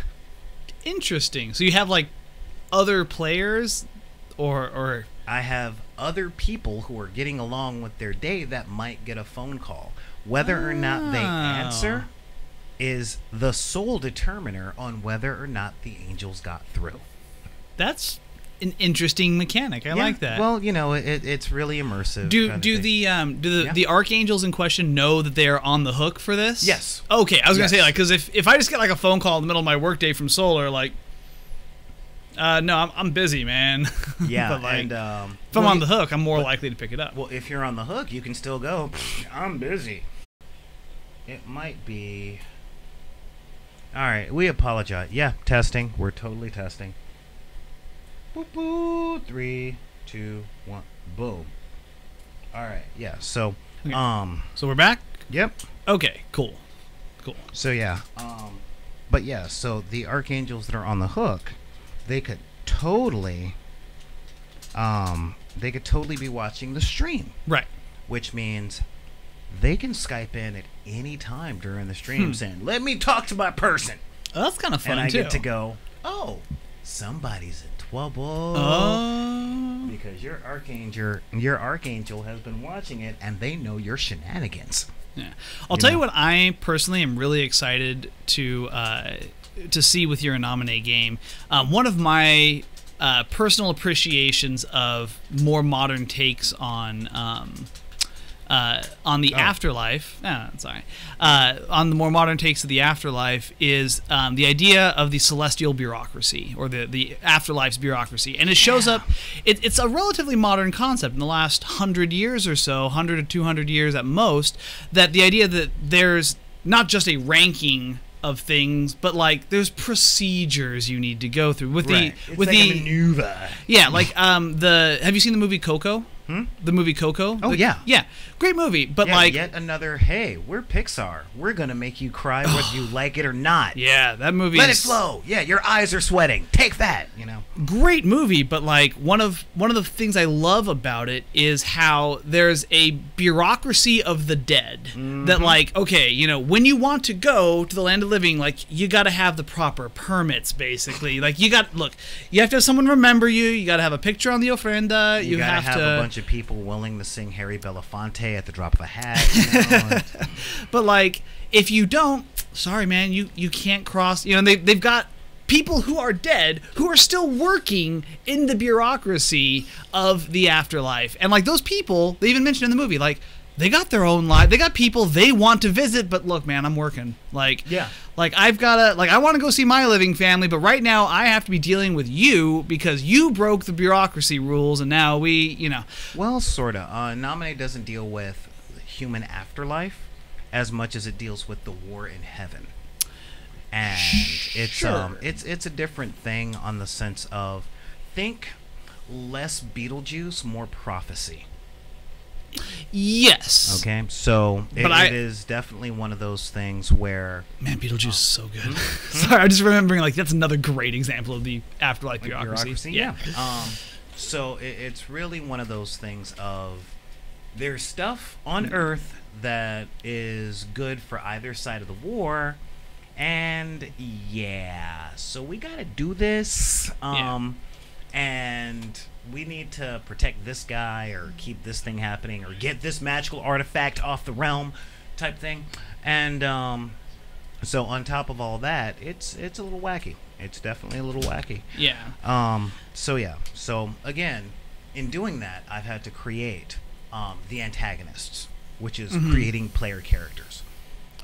Interesting. So you have like other players, or
I have other people who are getting along with their day that might get a phone call. Whether or not they answer is the sole determiner on whether or not the angels got through.
That's an interesting mechanic. I like that.
Well, it's really immersive.
Do the archangels in question know that they are on the hook for this?
Yes.
Okay, I was gonna say, like, because if I just get like a phone call in the middle of my workday from Solar, like, no, I'm busy, man.
Yeah,
but like,
and
if I'm on the hook, I'm more likely to pick it up.
Well, if you're on the hook, you can still go, I'm busy. It might be. All right, we apologize. Yeah, testing. We're totally testing. Boop, boop. 3, 2, 1, boom. All right, yeah. So,
okay. So we're back.
Yep.
Okay. Cool.
So yeah. But yeah. So the archangels that are on the hook, they could totally be watching the stream.
Right.
Which means they can Skype in at any time during the stream saying, "Let me talk to my person."
Oh, that's kind of fun,
and I
too.
get to go, "Oh, somebody's in trouble."
Oh.
Because your archangel has been watching it and they know your shenanigans.
Yeah. I'll tell you what I personally am really excited to see with your Anomaly game. One of my personal appreciations of more modern takes on the afterlife. On the more modern takes of the afterlife is the idea of the celestial bureaucracy, or the afterlife's bureaucracy, and it shows up. It's a relatively modern concept in the last 100 years or so, 100 to 200 years at most. That the idea that there's not just a ranking of things, but like there's procedures you need to go through with
a maneuver.
Yeah, like have you seen the movie Coco? The movie Coco?
Oh, yeah.
Yeah. Great movie, but like...
yet another, hey, we're Pixar. We're going to make you cry whether you like it or not.
Yeah, that movie
Let it flow. Yeah, your eyes are sweating. Take that,
Great movie, but like one of the things I love about it is how there's a bureaucracy of the dead. That like, okay, when you want to go to the land of living, like, you got to have the proper permits, basically. Like, you have to have someone remember you. You got to have a picture on the ofrenda. You got to
have a bunch of people willing to sing Harry Belafonte at the drop of a hat.
But like, if you don't, sorry, man, you can't cross. They've got people who are dead who are still working in the bureaucracy of the afterlife, and like those people, they even mentioned in the movie, like, they got their own life. They got people they want to visit, but look, man, I'm working. Like,
yeah.
Like, I want to go see my living family, but right now I have to be dealing with you because you broke the bureaucracy rules, and now
Well, sort of. Anomaly doesn't deal with human afterlife as much as it deals with the war in heaven. And it's a different thing on the sense of, think less Beetlejuice, more prophecy.
Yes.
Okay, so it is definitely one of those things where...
Man, Beetlejuice is so good. Sorry, I'm just remembering, like, that's another great example of the afterlife bureaucracy.
Yeah. So it's really one of those things of, there's stuff on Earth that is good for either side of the war, and so we gotta do this, and we need to protect this guy or keep this thing happening or get this magical artifact off the realm type thing. And so on top of all that, it's a little wacky. It's definitely a little wacky.
Yeah.
So again, in doing that, I've had to create the antagonists, which is creating player characters.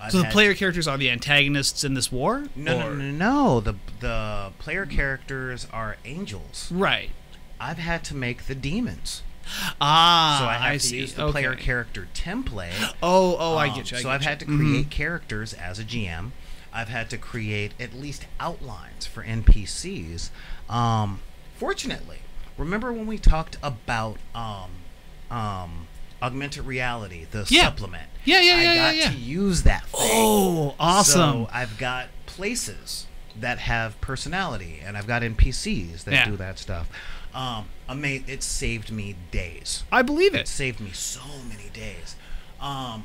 So the player characters are the antagonists in this war?
No. The player characters are angels.
Right.
I've had to make the demons.
Ah,
so I have to
see.
use the player character template.
I get you.
I've had to create characters as a GM. I've had to create at least outlines for NPCs. Fortunately, remember when we talked about augmented reality, the supplement? I got to use that thing.
Oh, awesome.
So I've got places that have personality, and I've got NPCs that do that stuff. It saved me days.
I believe it.
It saved me so many days.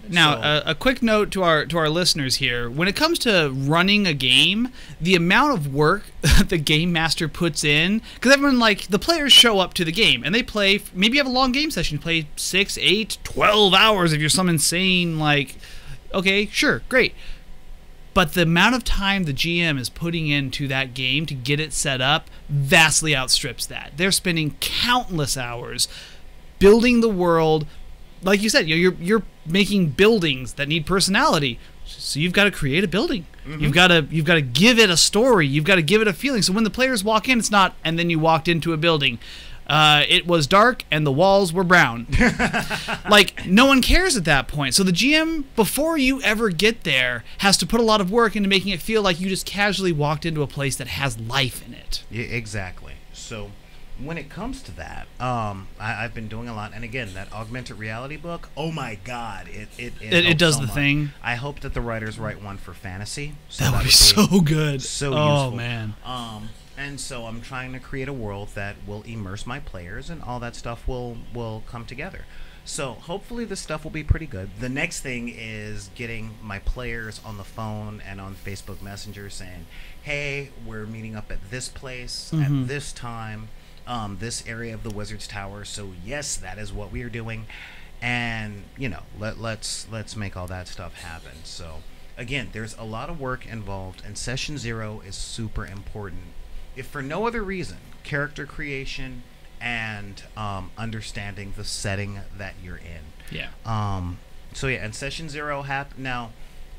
Now, a quick note to our listeners here: when it comes to running a game, the amount of work the game master puts in, because everyone, like, the players show up to the game and they play. Maybe you have a long game session, you play 6, 8, 12 hours if you're some insane, like, okay, sure, great. But the amount of time the GM is putting into that game to get it set up vastly outstrips that. They're spending countless hours building the world. Like you said, you're making buildings that need personality. So you've got to create a building. Mm-hmm. You've got to give it a story. You've got to give it a feeling. So when the players walk in, it's not, and then you walked into a building. It was dark and the walls were brown. Like, no one cares at that point. So the GM, before you ever get there, has to put a lot of work into making it feel like you just casually walked into a place that has life in it.
Yeah, exactly. So when it comes to that, I've been doing a lot. And again, that augmented reality book, oh my God,
it does so the thing.
I hope that the writers write one for fantasy.
So that would be so good.
So
useful.
Oh,
man.
And so I'm trying to create a world that will immerse my players, and all that stuff will come together. So hopefully this stuff will be pretty good. The next thing is getting my players on the phone and on Facebook Messenger saying, hey, we're meeting up at this place at this time, this area of the Wizard's Tower. So yes, that is what we are doing. And, you know, let's make all that stuff happen. So again, there's a lot of work involved, and Session 0 is super important. If for no other reason, character creation and understanding the setting that you're in.
Yeah.
So yeah, and Session 0 now,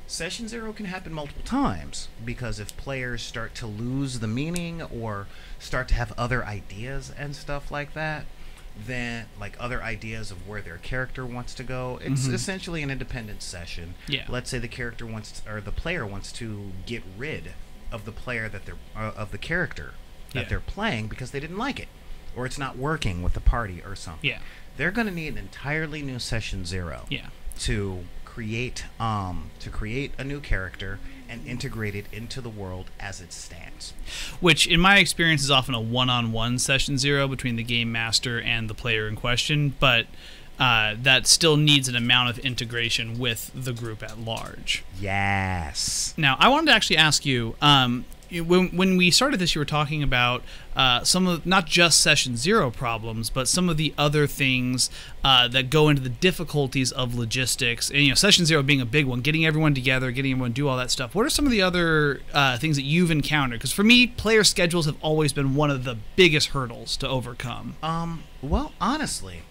Session 0 can happen multiple times, because if players start to lose the meaning or start to have other ideas and stuff like that, then, like, other ideas of where their character wants to go, it's essentially an independent session.
Yeah.
Let's say the character wants to, or the player wants to get rid of the player that they're of the character that they're playing because they didn't like it, or it's not working with the party or something.
Yeah.
They're going to need an entirely new Session 0 to create a new character and integrate it into the world as it stands.
Which, in my experience, is often a one-on-one Session 0 between the game master and the player in question, but that still needs an amount of integration with the group at large.
Yes.
Now, I wanted to actually ask you, when we started this, you were talking about some of, not just Session 0 problems, but some of the other things that go into the difficulties of logistics. And, you know, Session 0 being a big one, getting everyone together, getting everyone to do all that stuff. What are some of the other things that you've encountered? Because for me, player schedules have always been one of the biggest hurdles to overcome.
Well, honestly,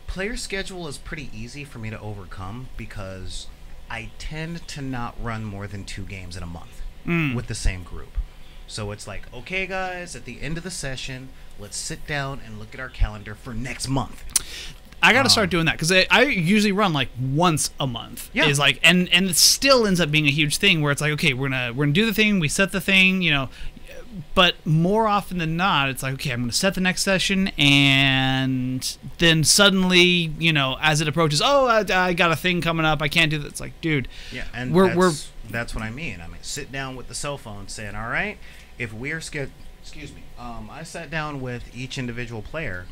player schedule is pretty easy for me to overcome, because I tend to not run more than 2 games in a month with the same group. So it's like, okay, guys, at the end of the session, let's sit down and look at our calendar for next month.
I got to start doing that, because I usually run like once a month.
Yeah.
Is like, and it still ends up being a huge thing where it's like, okay, we're gonna do the thing, we set the thing, you know. But more often than not, it's like, okay, I'm going to set the next session, and then suddenly, you know, as it approaches, I got a thing coming up, I can't do that. It's like, dude,
yeah, and that's what I mean. I mean, sit down with the cell phone, saying, all right, if we're I sat down with each individual player,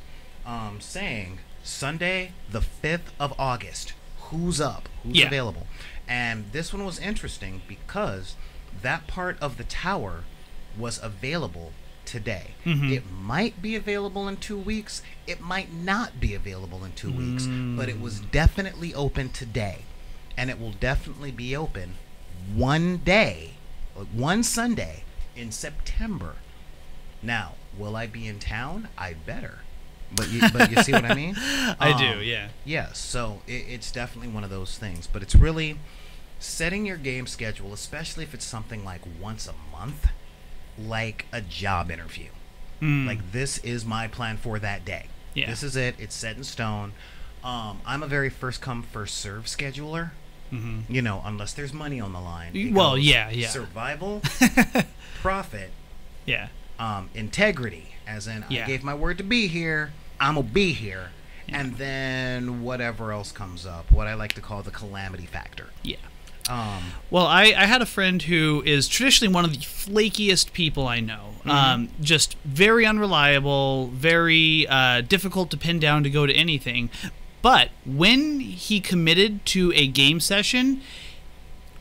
saying, Sunday, the 5th of August, who's up, who's available, and this one was interesting because that part of the tower was available today. It might be available in 2 weeks. It might not be available in 2 weeks, but it was definitely open today, and it will definitely be open one day, one Sunday in September. Now, will I be in town? I better, But you see what I mean?
I do, yeah.
Yeah, so it's definitely one of those things. But it's really setting your game schedule, especially if it's something like once a month, like a job interview. Like, this is my plan for that day.
Yeah.
This is it. It's set in stone. I'm a very first come, first serve scheduler. You know, unless there's money on the line. It
Well,
goes
yeah.
Survival, profit,
Yeah.
integrity, as in
Yeah.
I gave my word to be here, I'm gonna be here, and then whatever else comes up, what I like to call the calamity factor.
Yeah.
Um,
Well, I had a friend who is traditionally one of the flakiest people I know. Just very unreliable, very difficult to pin down to go to anything. But when he committed to a game session,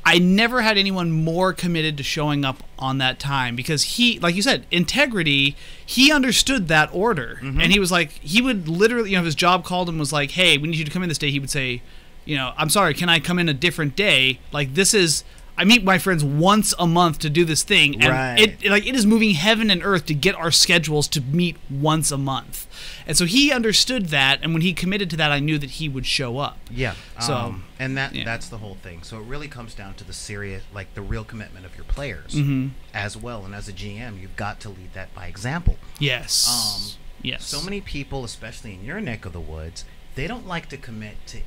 I never had anyone more committed to showing up on that time, because he, like you said, integrity, he understood that order. And he was like, he would literally, you know, if his job called him, was like, hey, we need you to come in this day, he would say, you know, I'm sorry, can I come in a different day? Like, this is, I meet my friends once a month to do this thing, and
Right.
it is moving heaven and earth to get our schedules to meet once a month. And so he understood that, and when he committed to that, I knew that he would show up.
yeah.
So,
and
yeah.
that's the whole thing. So it really comes down to the serious, like the real commitment of your players as well. And as a GM, you've got to lead that by example.
Yes. Yes.
So many people, especially in your neck of the woods, they don't like to commit to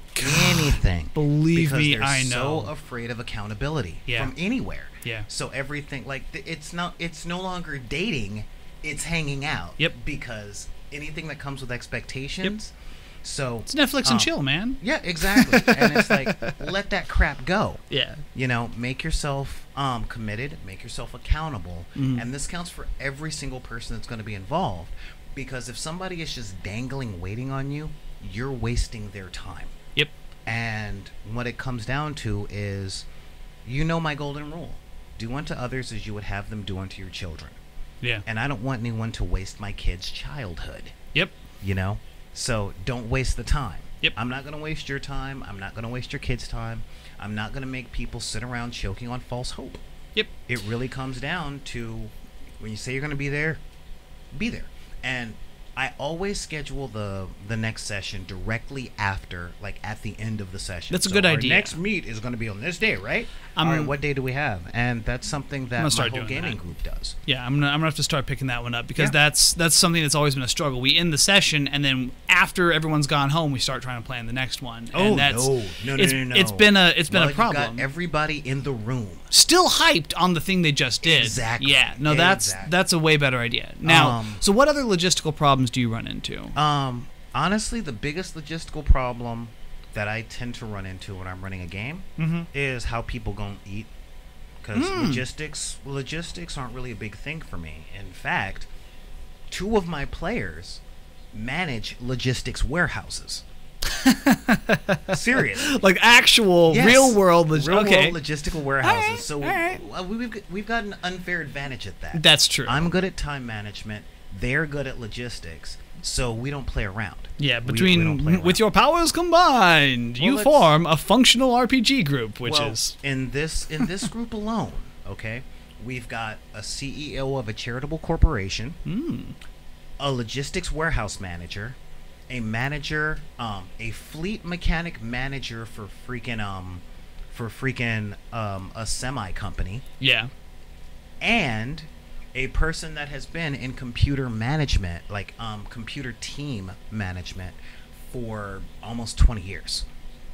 anything.
Believe
because
me,
they're
I know.
so afraid of accountability
Yeah.
from anywhere.
Yeah.
So everything, like, it's no longer dating, it's hanging out.
Yep.
Because anything that comes with expectations. So
It's Netflix and chill, man.
Yeah, exactly. And it's like, let that crap go.
Yeah.
You know, make yourself committed, make yourself accountable, and this counts for every single person that's going to be involved. Because if somebody is just dangling, waiting on you, you're wasting their time.
Yep.
And what it comes down to is, you know my golden rule: do unto others as you would have them do unto your children.
Yeah.
And I don't want anyone to waste my kids' childhood.
Yep.
You know, so don't waste the time.
Yep.
I'm not going to waste your time. I'm not going to waste your kids' time. I'm not going to make people sit around choking on false hope.
Yep.
It really comes down to, when you say you're going to be there, be there. And I always schedule the next session directly after, like at the end of the session.
That's a good idea.
Our next meet is going to be on this day, right? All right, what day do we have? And that's something that my
start
whole
doing
gaming
that.
group does.
Yeah, I'm gonna have to start picking that one up, because
Yeah.
that's something that's always been a struggle. We end the session, and then after everyone's gone home, we start trying to plan the next one.
Oh,
and that's,
no.
It's been a
Well,
a problem.
You've got everybody in the room.
Still hyped on the thing they just did.
Exactly.
Yeah. No, that's
Exactly.
a way better idea. Now, so what other logistical problems do you run into?
Honestly, the biggest logistical problem that I tend to run into when I'm running a game is how people gonna eat. Because logistics aren't really a big thing for me. In fact, 2 of my players manage logistics warehouses. Seriously.
Like actual
Yes.
real world
world logistical warehouses.
right,
So
all right.
we've got an unfair advantage at that.
That's true.
I'm good at time management. They're good at logistics. So we don't play around.
Yeah,
We don't play
between
around.
with your powers combined,
Well,
you
let's-
form a functional RPG group, which
well,
is
in this group alone, okay, we've got a CEO of a charitable corporation, a logistics warehouse manager, a manager, a fleet mechanic manager for freaking a semi company,
yeah.
and a person that has been in computer management, like computer team management, for almost 20 years.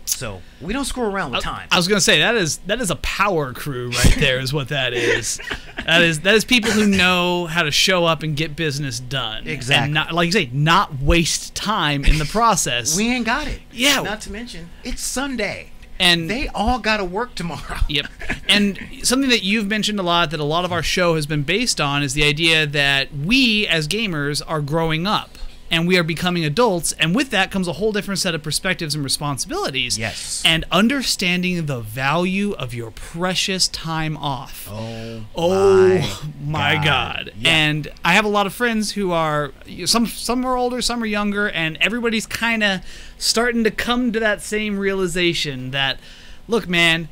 So we don't screw around with time.
I was gonna say that is a power crew right there, is what that is. That is people who know how to show up and get business done.
Exactly.
And not, like you say, not waste time in the process.
We ain't got it.
Yeah.
Not to mention, it's Sunday.
And
They all got to work tomorrow.
Yep. And something that you've mentioned a lot, that a lot of our show has been based on, is the idea that we as gamers are growing up and we are becoming adults, and with that comes a whole different set of perspectives and responsibilities.
Yes.
And understanding the value of your precious time off.
Oh
my God.
Yeah.
And I have a lot of friends who are, some are older, some are younger, and everybody's kind of starting to come to that same realization that, look, man,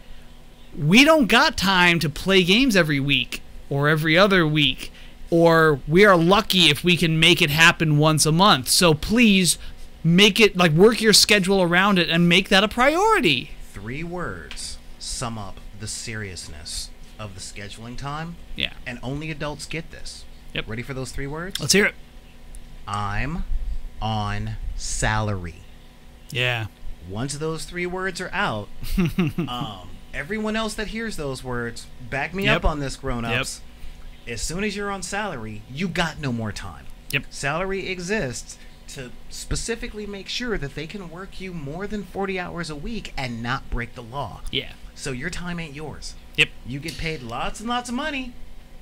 we don't got time to play games every week or every other week or we are lucky if we can make it happen once a month. So please make it, like, work your schedule around it and make that a priority.
3 words sum up the seriousness of the scheduling time.
Yeah.
And only adults get this.
Yep.
Ready for those 3 words?
Let's hear it.
I'm on salary.
Yeah.
Once those 3 words are out, everyone else that hears those words, back me up on this, grown-ups. As soon as you're on salary, you got no more time.
Yep.
Salary exists to specifically make sure that they can work you more than 40 hours a week and not break the law.
Yeah.
So your time ain't yours.
Yep.
You get paid lots and lots of money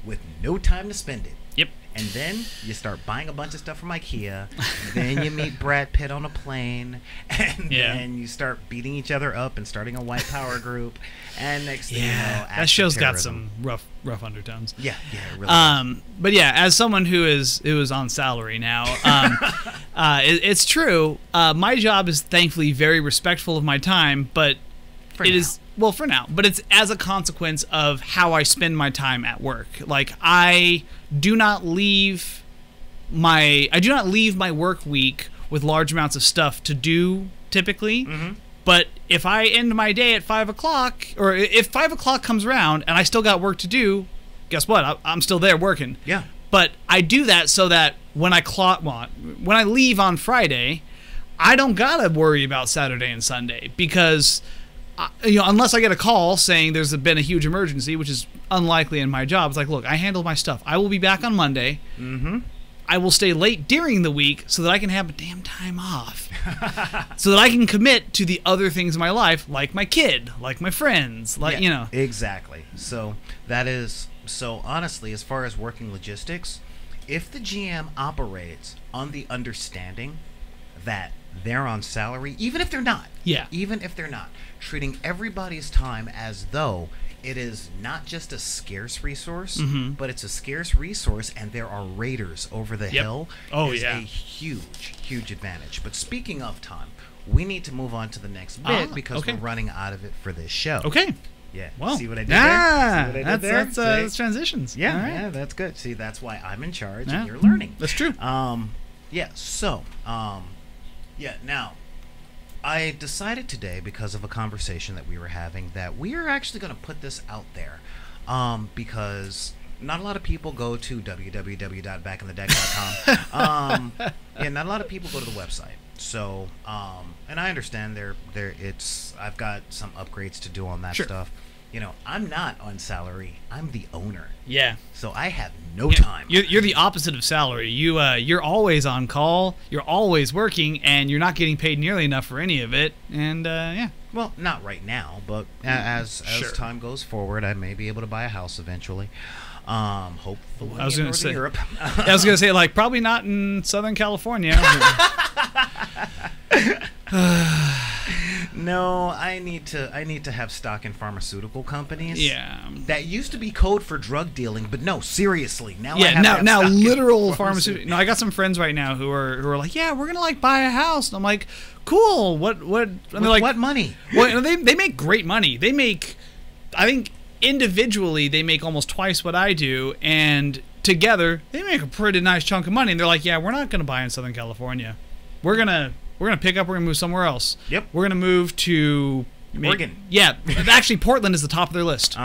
with no time to spend it.
Yep.
And then you start buying a bunch of stuff from IKEA. Then you meet Brad Pitt on a plane. And then you start beating each other up and starting a white power group. And next thing you know,
that show's got some rough undertones.
Yeah, it really does.
But yeah, as someone who is on salary now, it's true. My job is thankfully very respectful of my time, but for now. But it's as a consequence of how I spend my time at work. Like, I do not leave my work week with large amounts of stuff to do typically. Mm-hmm. But if I end my day at 5 o'clock, or if 5 o'clock comes around and I still got work to do, guess what? I'm still there working. Yeah. But I do that so that when I leave on Friday, I don't gotta worry about Saturday and Sunday, because unless I get a call saying there's been a huge emergency, which is unlikely in my job, it's like, look, I handle my stuff. I will be back on Monday. Mm-hmm. I will stay late during the week so that I can have a damn time off. So that I can commit to the other things in my life, like my kid, like my friends,
Exactly. So honestly, as far as working logistics, if the GM operates on the understanding that they're on salary, even if they're not, treating everybody's time as though it is not just a scarce resource, mm-hmm. but it's a scarce resource, and there are raiders over the hill. Is a huge advantage. But speaking of time, we need to move on to the next bit because we're running out of it for this show.
Okay.
Yeah.
Well,
see what I did there? See what I did there?
That's transitions.
Yeah. Right. Yeah, that's good. See, that's why I'm in charge and you're learning.
That's true.
Now, I decided today, because of a conversation that we were having, that we are actually going to put this out there, because not a lot of people go to www.backinthedeck.com. Not a lot of people go to the website. So, and I understand I've got some upgrades to do on that stuff. I'm not on salary. I'm the owner. Yeah. So I have no time.
You're the opposite of salary. You're always on call. You're always working, and you're not getting paid nearly enough for any of it. And
well, not right now, but as time goes forward, I may be able to buy a house eventually. Hopefully,
I was going to say
Europe.
I was going to say, like, probably not in Southern California.
No, I need to have stock in pharmaceutical companies.
Yeah.
That used to be code for drug dealing, but no, seriously. Now
now literal pharmaceutical. No, I got some friends right now who are like, yeah, we're gonna buy a house, and I'm like, cool. What? And they're like,
what money?
Well, they make great money. They make, I think individually they make almost twice what I do, and together they make a pretty nice chunk of money. And they're like, yeah, we're not gonna buy in Southern California. We're gonna pick up. We're gonna move somewhere else. Yep. We're gonna move to
Oregon.
Yeah. Actually, Portland is the top of their list.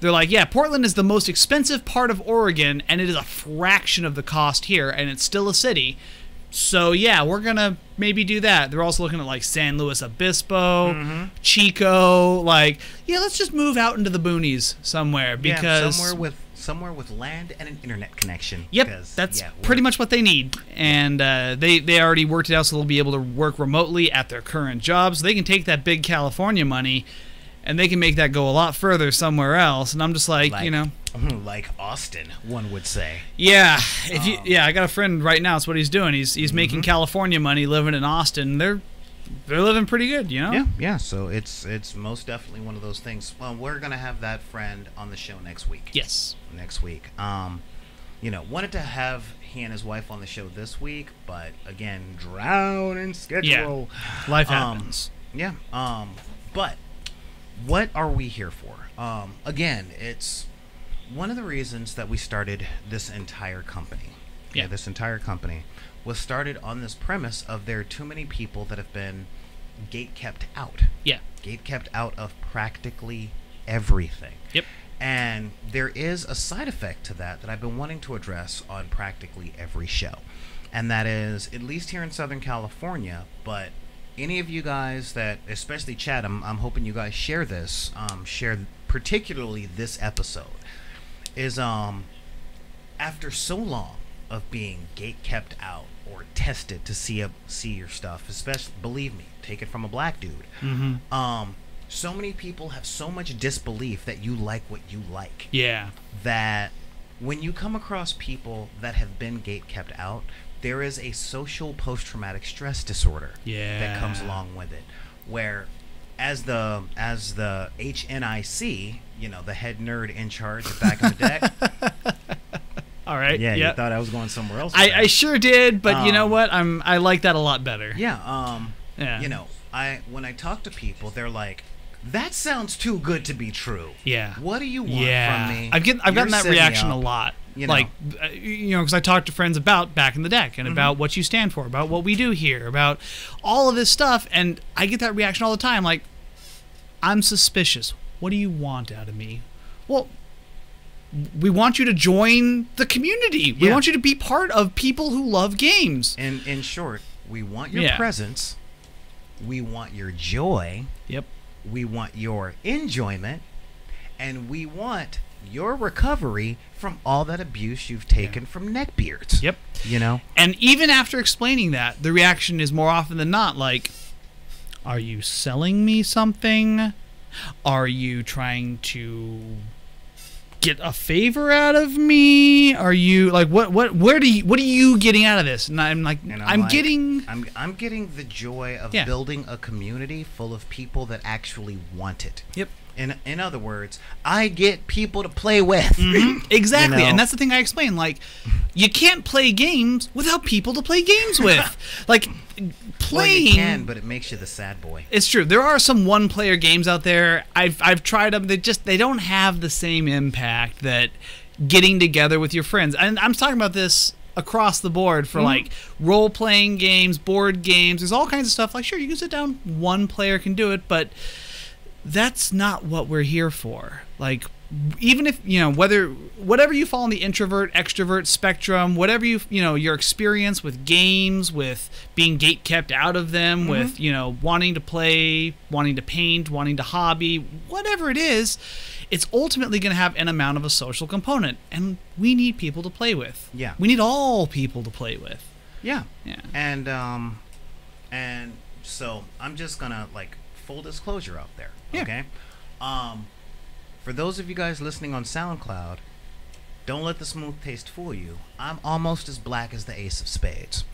They're like, yeah, Portland is the most expensive part of Oregon, and it is a fraction of the cost here, and it's still a city. So yeah, we're gonna maybe do that. They're also looking at like San Luis Obispo, Chico. Like, yeah, let's just move out into the boonies somewhere, because
somewhere with land and an internet connection.
Yep, that's pretty much what they need. And they already worked it out, so they'll be able to work remotely at their current jobs. So they can take that big California money, and they can make that go a lot further somewhere else. And I'm just like
like Austin, one would say.
Yeah, I got a friend right now. That's what he's doing. He's making California money, living in Austin. They're living pretty good,
Yeah. So it's most definitely one of those things. Well, we're gonna have that friend on the show next week.
Yes,
next week. Wanted to have he and his wife on the show this week, but again, drown in schedule.
Yeah. Life happens.
But what are we here for? Again, one of the reasons that we started this entire company,
Yeah.
this entire company was started on this premise of there are too many people that have been gate kept out.
Yeah.
Gate kept out of practically everything.
Yep.
And there is a side effect to that I've been wanting to address on practically every show. And that is, at least here in Southern California, but any of you guys that, especially Chad, I'm hoping you guys share this, share particularly this episode, is after so long of being gate kept out or tested to see your stuff, especially, believe me, take it from a black dude.
Mm-hmm.
So many people have so much disbelief that you like what you like.
Yeah.
That when you come across people that have been gate kept out, there is a social post-traumatic stress disorder that comes along with it, where as the HNIC, the head nerd in charge at Back of the Deck.
All right.
Yeah,
yep.
You thought I was going somewhere else.
I sure did, but you know what? I like that a lot better.
Yeah.
Yeah.
When I talk to people, they're like, "That sounds too good to be true."
Yeah.
What do you want from me?
I've gotten that reaction a lot.
You know.
Like, because I talk to friends about Back in the Deck and about what you stand for, about what we do here, about all of this stuff, and I get that reaction all the time. Like, I'm suspicious. What do you want out of me? Well, we want you to join the community. We want you to be part of people who love games.
And in short, we want your
Yeah.
presence. We want your joy.
Yep.
We want your enjoyment. And we want your recovery from all that abuse you've taken from neckbeards.
Yep.
And
even after explaining that, the reaction is more often than not like, are you selling me something? Are you trying to get a favor out of me? Are you like what are you getting out of this? And I'm like, I'm getting
the joy of building a community full of people that actually want it.
Yep.
In other words, I get people to play with.
Mm-hmm. Exactly. And that's the thing I explain. Like, you can't play games without people to play games with. Like, playing.
Well, you can, but it makes you the sad boy.
It's true. There are some one-player games out there. I've tried them. They don't have the same impact that getting together with your friends. And I'm talking about this across the board for like role-playing games, board games. There's all kinds of stuff. Like, sure, you can sit down. One player can do it, but that's not what we're here for. Like, even if, whatever you fall in the introvert, extrovert spectrum, whatever your experience with games, with being gate kept out of them, with, wanting to play, wanting to paint, wanting to hobby, whatever it is, it's ultimately going to have an amount of a social component. And we need people to play with.
Yeah.
We need all people to play with.
Yeah.
Yeah.
And so I'm just going to, full disclosure out there.
Yeah.
Okay? For those of you guys listening on SoundCloud, don't let the smooth taste fool you. I'm almost as black as the Ace of Spades.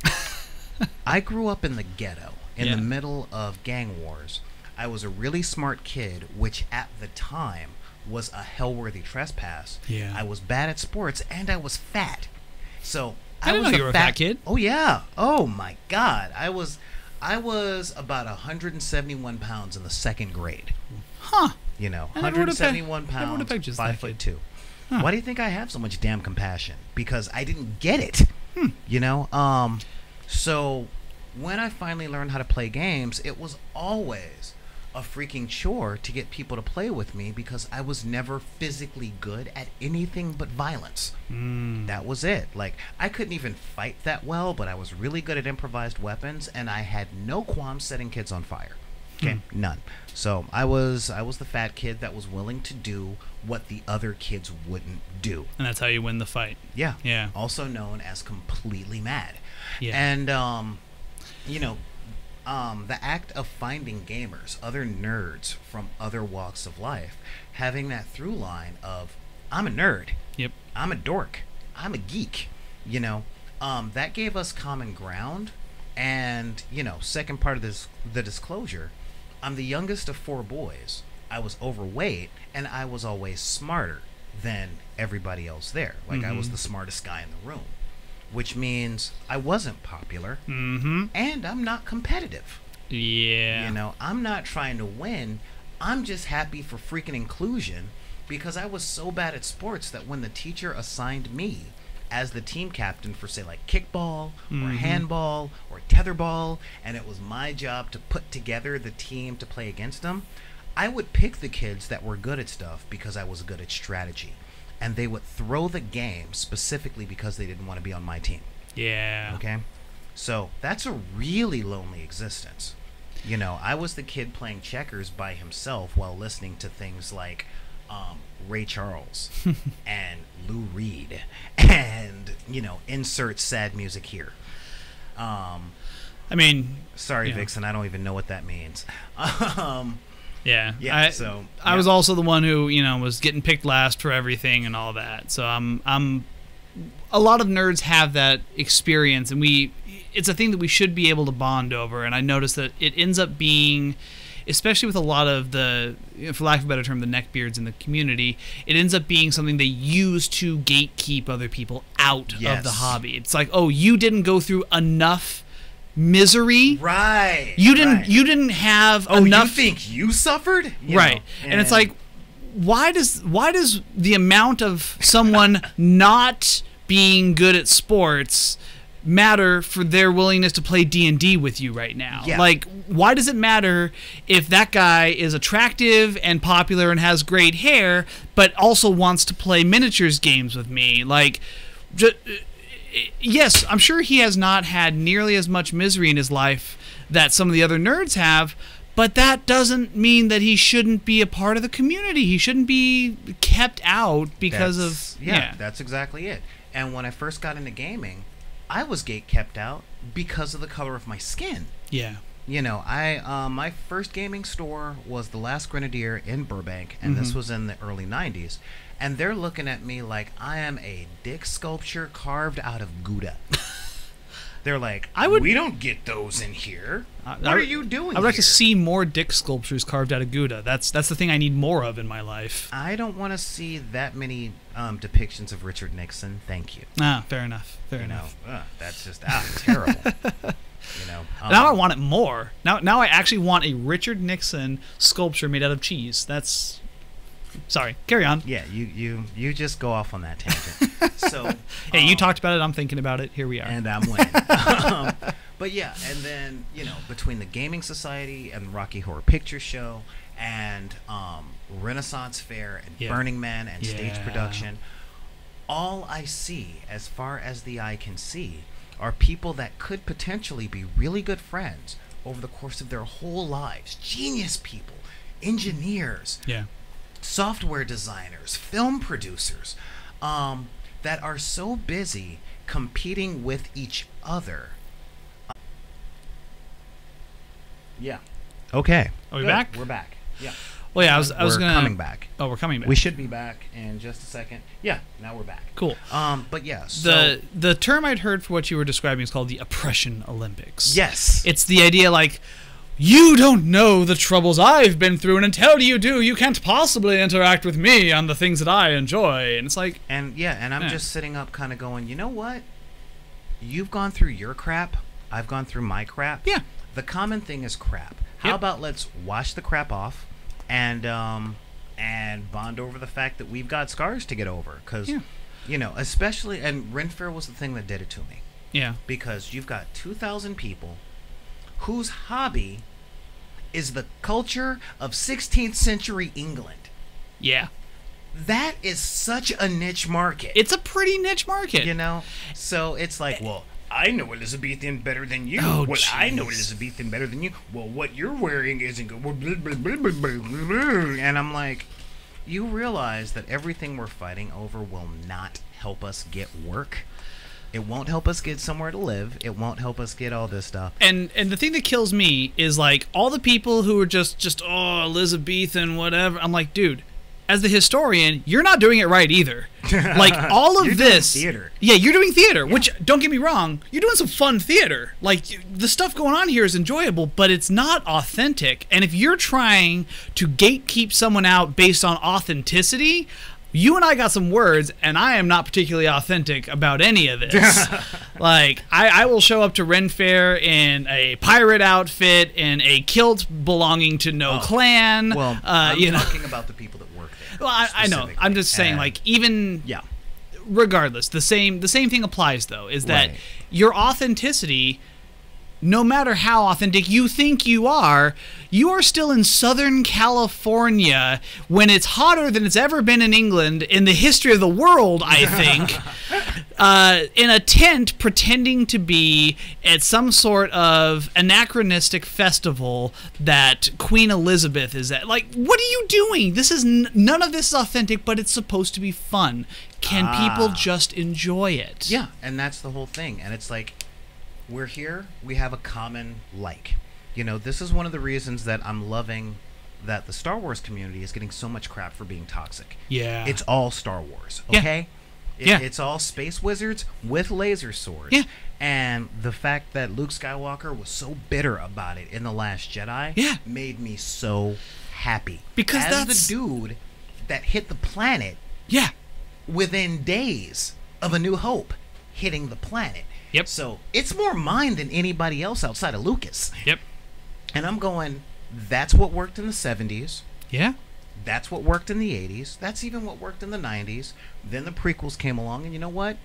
I grew up in the ghetto, in the middle of gang wars. I was a really smart kid, which at the time was a hell-worthy trespass.
Yeah.
I was bad at sports, and I was fat. So
I didn't know you were a fat kid.
Oh, yeah. Oh, my God. I was about 171 pounds in the second grade.
Huh.
171 pounds,
just
5'2".
Huh.
Why do you think I have so much damn compassion? Because I didn't get it. So when I finally learned how to play games, it was always a freaking chore to get people to play with me because I was never physically good at anything but violence. That was it. Like, I couldn't even fight that well, but I was really good at improvised weapons, and I had no qualms setting kids on fire. Okay, none. So I was the fat kid that was willing to do what the other kids wouldn't do.
And that's how you win the fight.
Yeah.
Yeah.
Also known as completely mad.
Yeah.
And the act of finding gamers, other nerds from other walks of life, having that through line of I'm a nerd.
Yep.
I'm a dork. I'm a geek. That gave us common ground. And second part of the disclosure. I'm the youngest of 4 boys. I was overweight, and I was always smarter than everybody else there. Like, I was the smartest guy in the room, which means I wasn't popular, and I'm not competitive.
Yeah.
I'm not trying to win. I'm just happy for freaking inclusion because I was so bad at sports that when the teacher assigned me as the team captain for, say, like kickball or handball or tetherball, and it was my job to put together the team to play against them, I would pick the kids that were good at stuff because I was good at strategy. And they would throw the game specifically because they didn't want to be on my team.
Yeah.
Okay? So that's a really lonely existence. You know, I was the kid playing checkers by himself while listening to things like Ray Charles and Lou Reed and, you know, insert sad music here.
I mean,
sorry, Vixen, I don't even know what that means.
Yeah.
I
was also the one who, you know, was getting picked last for everything and all that. So I'm a lot of nerds have that experience, and it's a thing that we should be able to bond over. And I noticed that it ends up being, especially with a lot of the, for lack of a better term, the neckbeards in the community, it ends up being something they use to gatekeep other people out of the hobby. It's like, oh, you didn't go through enough misery,
right?
You didn't have enough.
You think you suffered,
right? And it's like, why does the amount of someone not being good at sports matter for their willingness to play D&D with you right now?
Yeah.
Like, why does it matter if that guy is attractive and popular and has great hair, but also wants to play miniatures games with me? Like, yes, I'm sure he has not had nearly as much misery in his life that some of the other nerds have, but that doesn't mean that he shouldn't be a part of the community. He shouldn't be kept out because of...
Yeah, that's exactly it. And when I first got into gaming, I was kept out because of the color of my skin.
Yeah.
You know, my first gaming store was The Last Grenadier in Burbank, and this was in the early 90s. And they're looking at me like I am a dick sculpture carved out of Gouda. They're like, we don't get those in here. What are you doing
I would like
here?
to see more dick sculptures carved out of Gouda. That's the thing I need more of in my life.
I don't want to see that many depictions of Richard Nixon. Thank you.
Fair enough. Fair enough.
That's just terrible. You know,
now I want it more. Now I actually want a Richard Nixon sculpture made out of cheese. That's... Sorry, carry on.
Yeah, you just go off on that tangent. So,
hey, you talked about it. I'm thinking about it. Here we are.
And I'm winning. But yeah, and then, you know, between the Gaming Society and the Rocky Horror Picture Show and Renaissance Fair and Burning Man and stage production, all I see, as far as the eye can see, are people that could potentially be really good friends over the course of their whole lives. Genius people, engineers, software designers, film producers, that are so busy competing with each other. Yeah. Okay.
Are we back?
We're back. Yeah.
Well, yeah, I was gonna...
coming back.
Oh, we're coming back.
We should be back in just a second. Yeah, now we're back.
Cool.
But yeah, so...
The term I'd heard for what you were describing is called the Oppression Olympics.
Yes.
It's the idea like, you don't know the troubles I've been through, and until you do, you can't possibly interact with me on the things that I enjoy. And it's like...
And I'm just sitting up kind of going, you know what? You've gone through your crap. I've gone through my crap.
Yeah.
The common thing is crap. How about let's wash the crap off and bond over the fact that we've got scars to get over. Because, you know, especially... And Ren Fair was the thing that did it to me.
Yeah.
Because you've got 2,000 people whose hobby is the culture of 16th century England.
Yeah.
That is such a niche market.
It's a pretty niche market.
You know? So it's like, well, I know Elizabethan better than you.
Oh,
well,
geez.
I know Elizabethan better than you. Well, what you're wearing isn't good. And I'm like, you realize that everything we're fighting over will not help us get work. It won't help us get somewhere to live. It won't help us get all this stuff.
And the thing that kills me is like all the people who are just Elizabethan whatever. I'm like, dude, as the historian, you're not doing it right either. Like all of
you're
this
doing theater.
Yeah, you're doing theater, which don't get me wrong, you're doing some fun theater. Like the stuff going on here is enjoyable, but it's not authentic. And if you're trying to gatekeep someone out based on authenticity, you and I got some words, and I am not particularly authentic about any of this. Like, I will show up to Ren Fair in a pirate outfit, in a kilt belonging to no clan.
Well, I'm talking about the people that work work there.
Well, I know. I'm just saying,
And-
like, even
yeah.
regardless, the same thing applies, though, is that
Right.
your authenticity, no matter how authentic you think you are still in Southern California when it's hotter than it's ever been in England in the history of the world, I think, in a tent pretending to be at some sort of anachronistic festival that Queen Elizabeth is at. Like, what are you doing? This is none of this is authentic, but it's supposed to be fun. Can people just enjoy it?
Yeah, and that's the whole thing. And it's like, we're here, we have a common like. You know, this is one of the reasons that I'm loving that the Star Wars community is getting so much crap for being toxic.
Yeah.
It's all Star Wars,
Yeah.
okay?
Yeah.
It's all space wizards with laser swords.
Yeah.
And the fact that Luke Skywalker was so bitter about it in The Last Jedi
Yeah.
made me so happy.
Because
As
that's-
the dude that hit the planet
Yeah.
within days of A New Hope hitting the planet.
Yep.
So it's more mine than anybody else outside of Lucas.
Yep.
And I'm going, that's what worked in the 70s.
Yeah.
That's what worked in the 80s. That's even what worked in the 90s. Then the prequels came along, and you know what?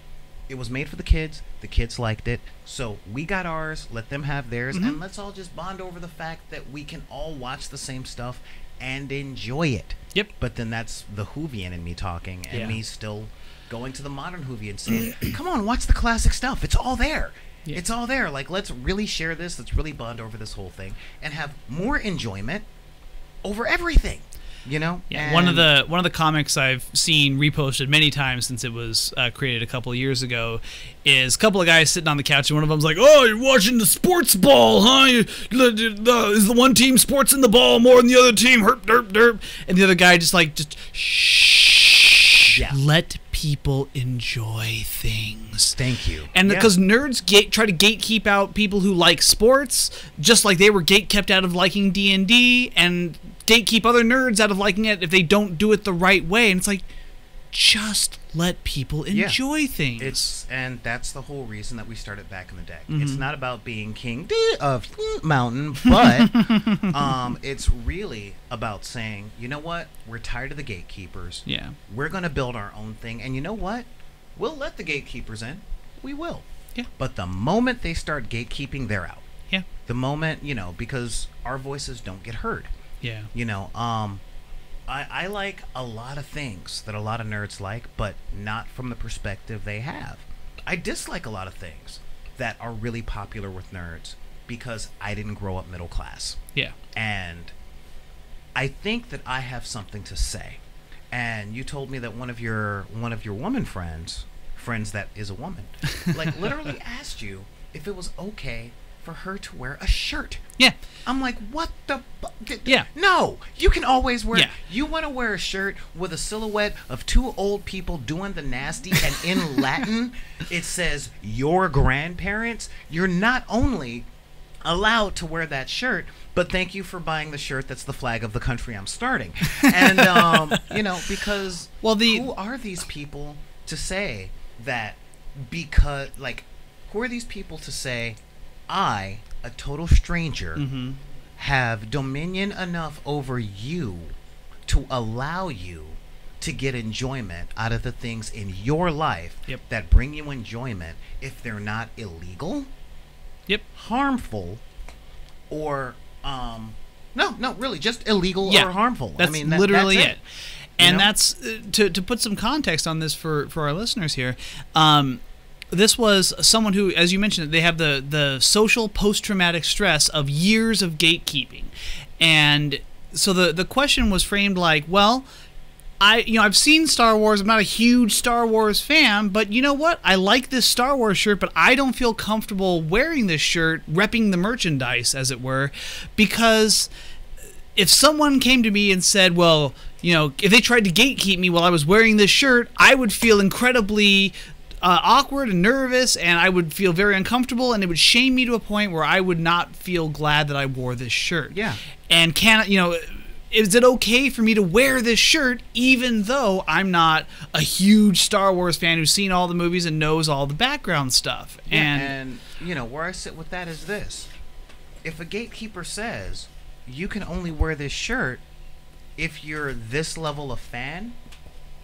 It was made for the kids. The kids liked it. So we got ours. Let them have theirs.
Mm-hmm.
And let's all just bond over the fact that we can all watch the same stuff and enjoy it.
Yep.
But then that's the Whovian in me talking, and
Yeah.
me still going to the modern Whovian saying, come on, watch the classic stuff. It's all there.
Yeah.
It's all there. Like, let's really share this. Let's really bond over this whole thing and have more enjoyment over everything. You know?
Yeah,
And
one of the comics I've seen reposted many times since it was created a couple of years ago is a couple of guys sitting on the couch, and one of them's like, "Oh, you're watching the sports ball, huh? Is the one team sports in the ball more than the other team? Herp, derp, derp." And the other guy just shh,
Yeah.
let people enjoy things.
Thank you.
And
Yeah.
because nerds try to gatekeep out people who like sports, just like they were gatekept out of liking D&D, and gatekeep other nerds out of liking it if they don't do it the right way. And it's like, just let people
Yeah.
enjoy things.
And that's the whole reason that we started back in the day.
Mm-hmm.
It's not about being king of mountain, but it's really about saying, you know what? We're tired of the gatekeepers.
Yeah.
We're going to build our own thing. And you know what? We'll let the gatekeepers in. We will.
Yeah.
But the moment they start gatekeeping, they're out.
Yeah.
The moment, because our voices don't get heard.
Yeah.
I like a lot of things that a lot of nerds like, but not from the perspective they have. I dislike a lot of things that are really popular with nerds because I didn't grow up middle class.
Yeah.
And I think that I have something to say. And you told me that one of your woman friends that is a woman, like literally asked you if it was okay for her to wear a shirt.
Yeah.
I'm like, what the?
Yeah.
No, you can always wear.
Yeah.
You want to wear a shirt with a silhouette of two old people doing the nasty, and in Latin it says your grandparents. You're not only allowed to wear that shirt, but thank you for buying the shirt that's the flag of the country I'm starting. And because who are these people to say that? Because who are these people to say I, a total stranger, have dominion enough over you to allow you to get enjoyment out of the things in your life that bring you enjoyment if they're not illegal, harmful, or no, really just illegal or harmful.
That's
I mean,
literally
that's
it. And that's to put some context on this for our listeners here. This was someone who, as you mentioned, they have the social post-traumatic stress of years of gatekeeping. And so the question was framed like, well, I've seen Star Wars. I'm not a huge Star Wars fan, but you know what? I like this Star Wars shirt, but I don't feel comfortable wearing this shirt, repping the merchandise, as it were, because if someone came to me and said, well, if they tried to gatekeep me while I was wearing this shirt, I would feel incredibly awkward and nervous, and I would feel very uncomfortable, and it would shame me to a point where I would not feel glad that I wore this shirt.
Yeah.
And is it okay for me to wear this shirt even though I'm not a huge Star Wars fan who's seen all the movies and knows all the background stuff?
Yeah, and where I sit with that is this. If a gatekeeper says you can only wear this shirt, if you're this level of fan,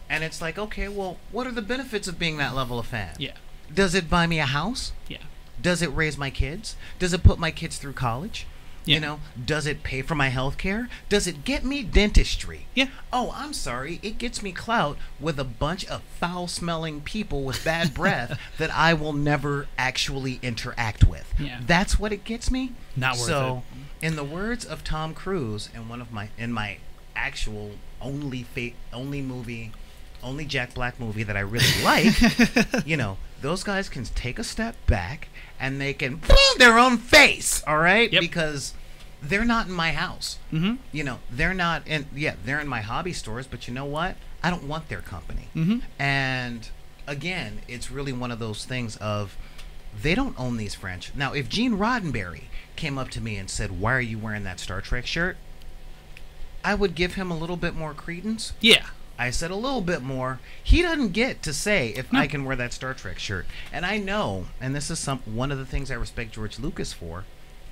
and it's like, okay, well, what are the benefits of being that level of fan?
Yeah.
Does it buy me a house?
Yeah.
Does it raise my kids? Does it put my kids through college?
Yeah.
You know, does it pay for my health care? Does it get me dentistry?
Yeah.
Oh, I'm sorry. It gets me clout with a bunch of foul-smelling people with bad breath that I will never actually interact with.
Yeah.
That's what it gets me.
Not worth
so, in the words of Tom Cruise, in my actual only Jack Black movie that I really like, you know, those guys can take a step back and they can boom their own face, all right?
Yep.
Because they're not in my house.
Mm-hmm.
You know, they're not in, yeah, they're in my hobby stores, but you know what? I don't want their company.
Mm-hmm.
And again, it's really one of those things of they don't own these franchises. Now, if Gene Roddenberry came up to me and said, "Why are you wearing that Star Trek shirt?" I would give him a little bit more credence.
Yeah.
I said a little bit more. He doesn't get to say if I can wear that Star Trek shirt. And I know, and this is one of the things I respect George Lucas for,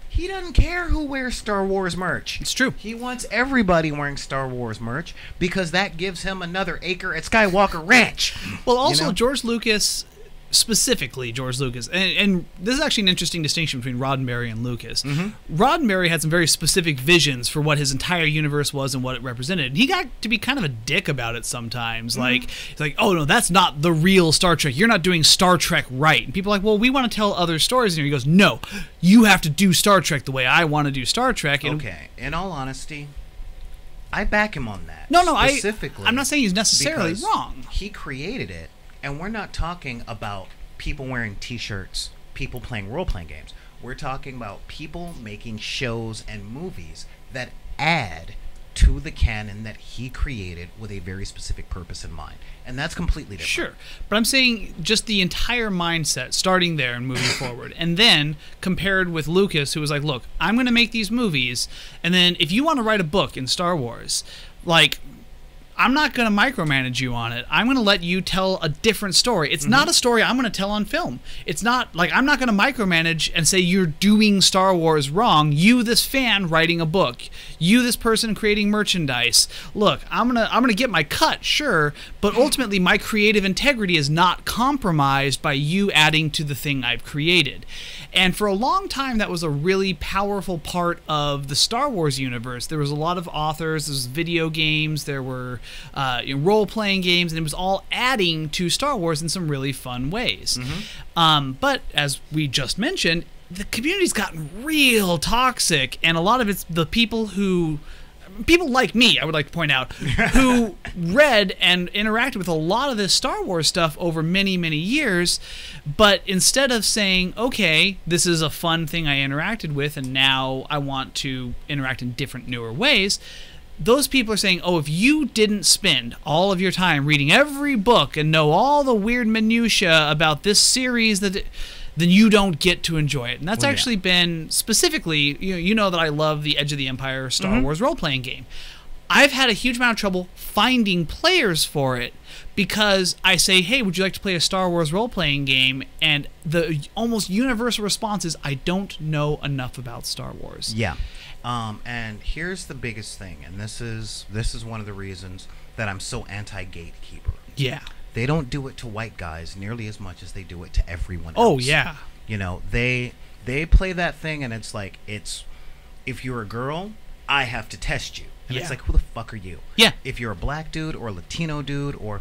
he doesn't care who wears Star Wars merch.
It's true.
He wants everybody wearing Star Wars merch because that gives him another acre at Skywalker Ranch.
Well, also,
you know?
George Lucas, specifically George Lucas, and this is actually an interesting distinction between Roddenberry and Lucas.
Mm-hmm.
Roddenberry had some very specific visions for what his entire universe was and what it represented. And he got to be kind of a dick about it sometimes.
Mm-hmm.
Like, he's like, oh, no, that's not the real Star Trek. You're not doing Star Trek right. And people are like, well, we want to tell other stories. And he goes, no, you have to do Star Trek the way I want to do Star Trek. And
okay, in all honesty, I back him on that.
No,
specifically,
I'm not saying he's necessarily wrong.
He created it. And we're not talking about people wearing T-shirts, people playing role-playing games. We're talking about people making shows and movies that add to the canon that he created with a very specific purpose in mind. And that's completely different.
Sure. But I'm saying just the entire mindset, starting there and moving forward. And then compared with Lucas, who was like, look, I'm going to make these movies, and then if you want to write a book in Star Wars, like, I'm not going to micromanage you on it. I'm going to let you tell a different story. It's not a story I'm going to tell on film. It's not like I'm not going to micromanage and say you're doing Star Wars wrong. You, this fan writing a book. You, this person creating merchandise. Look, I'm going to get my cut, sure, but ultimately my creative integrity is not compromised by you adding to the thing I've created. And for a long time, that was a really powerful part of the Star Wars universe. There was a lot of authors, there was video games, there were role-playing games, and it was all adding to Star Wars in some really fun ways. But as we just mentioned, the community's gotten real toxic, and a lot of it's the people like me, I would like to point out, who read and interacted with a lot of this Star Wars stuff over many, many years, but instead of saying, okay, this is a fun thing I interacted with, and now I want to interact in different, newer ways, those people are saying, oh, if you didn't spend all of your time reading every book and know all the weird minutiae about this series, then you don't get to enjoy it. And that's actually been specifically, you know that I love the Edge of the Empire Star Wars role-playing game. I've had a huge amount of trouble finding players for it because I say, hey, would you like to play a Star Wars role-playing game? And the almost universal response is, I don't know enough about Star Wars.
Yeah. And here's the biggest thing, and this is one of the reasons that I'm so anti-gatekeeper.
Yeah.
They don't do it to white guys nearly as much as they do it to everyone else.
Oh, yeah.
You know, they play that thing, and it's like, if you're a girl, I have to test you. And it's like, who the fuck are you?
Yeah.
If you're a black dude or a Latino dude, or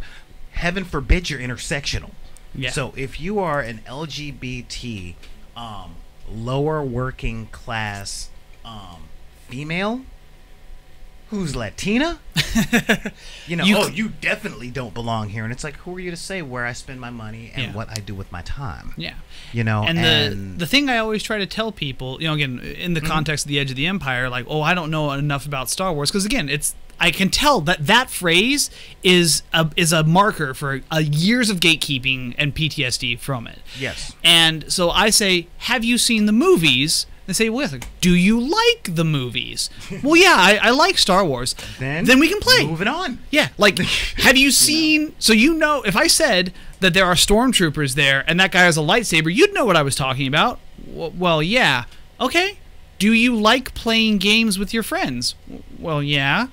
heaven forbid you're intersectional.
Yeah.
So if you are an LGBT, lower working class female who's Latina, you definitely don't belong here. And it's like, who are you to say where I spend my money and what I do with my time?
Yeah.
You know,
and the thing I always try to tell people, again, in the context of the Edge of the Empire, like, oh, I don't know enough about Star Wars, because again, I can tell that phrase is a marker for years of gatekeeping and PTSD from it.
Yes.
And so I say, have you seen the movies? They say, well, do you like the movies? Well, yeah, I like Star Wars. Then we can play.
Moving on.
Yeah, like, have you seen... So if I said that there are stormtroopers there and that guy has a lightsaber, you'd know what I was talking about. Well, yeah. Okay. Do you like playing games with your friends? Well, yeah.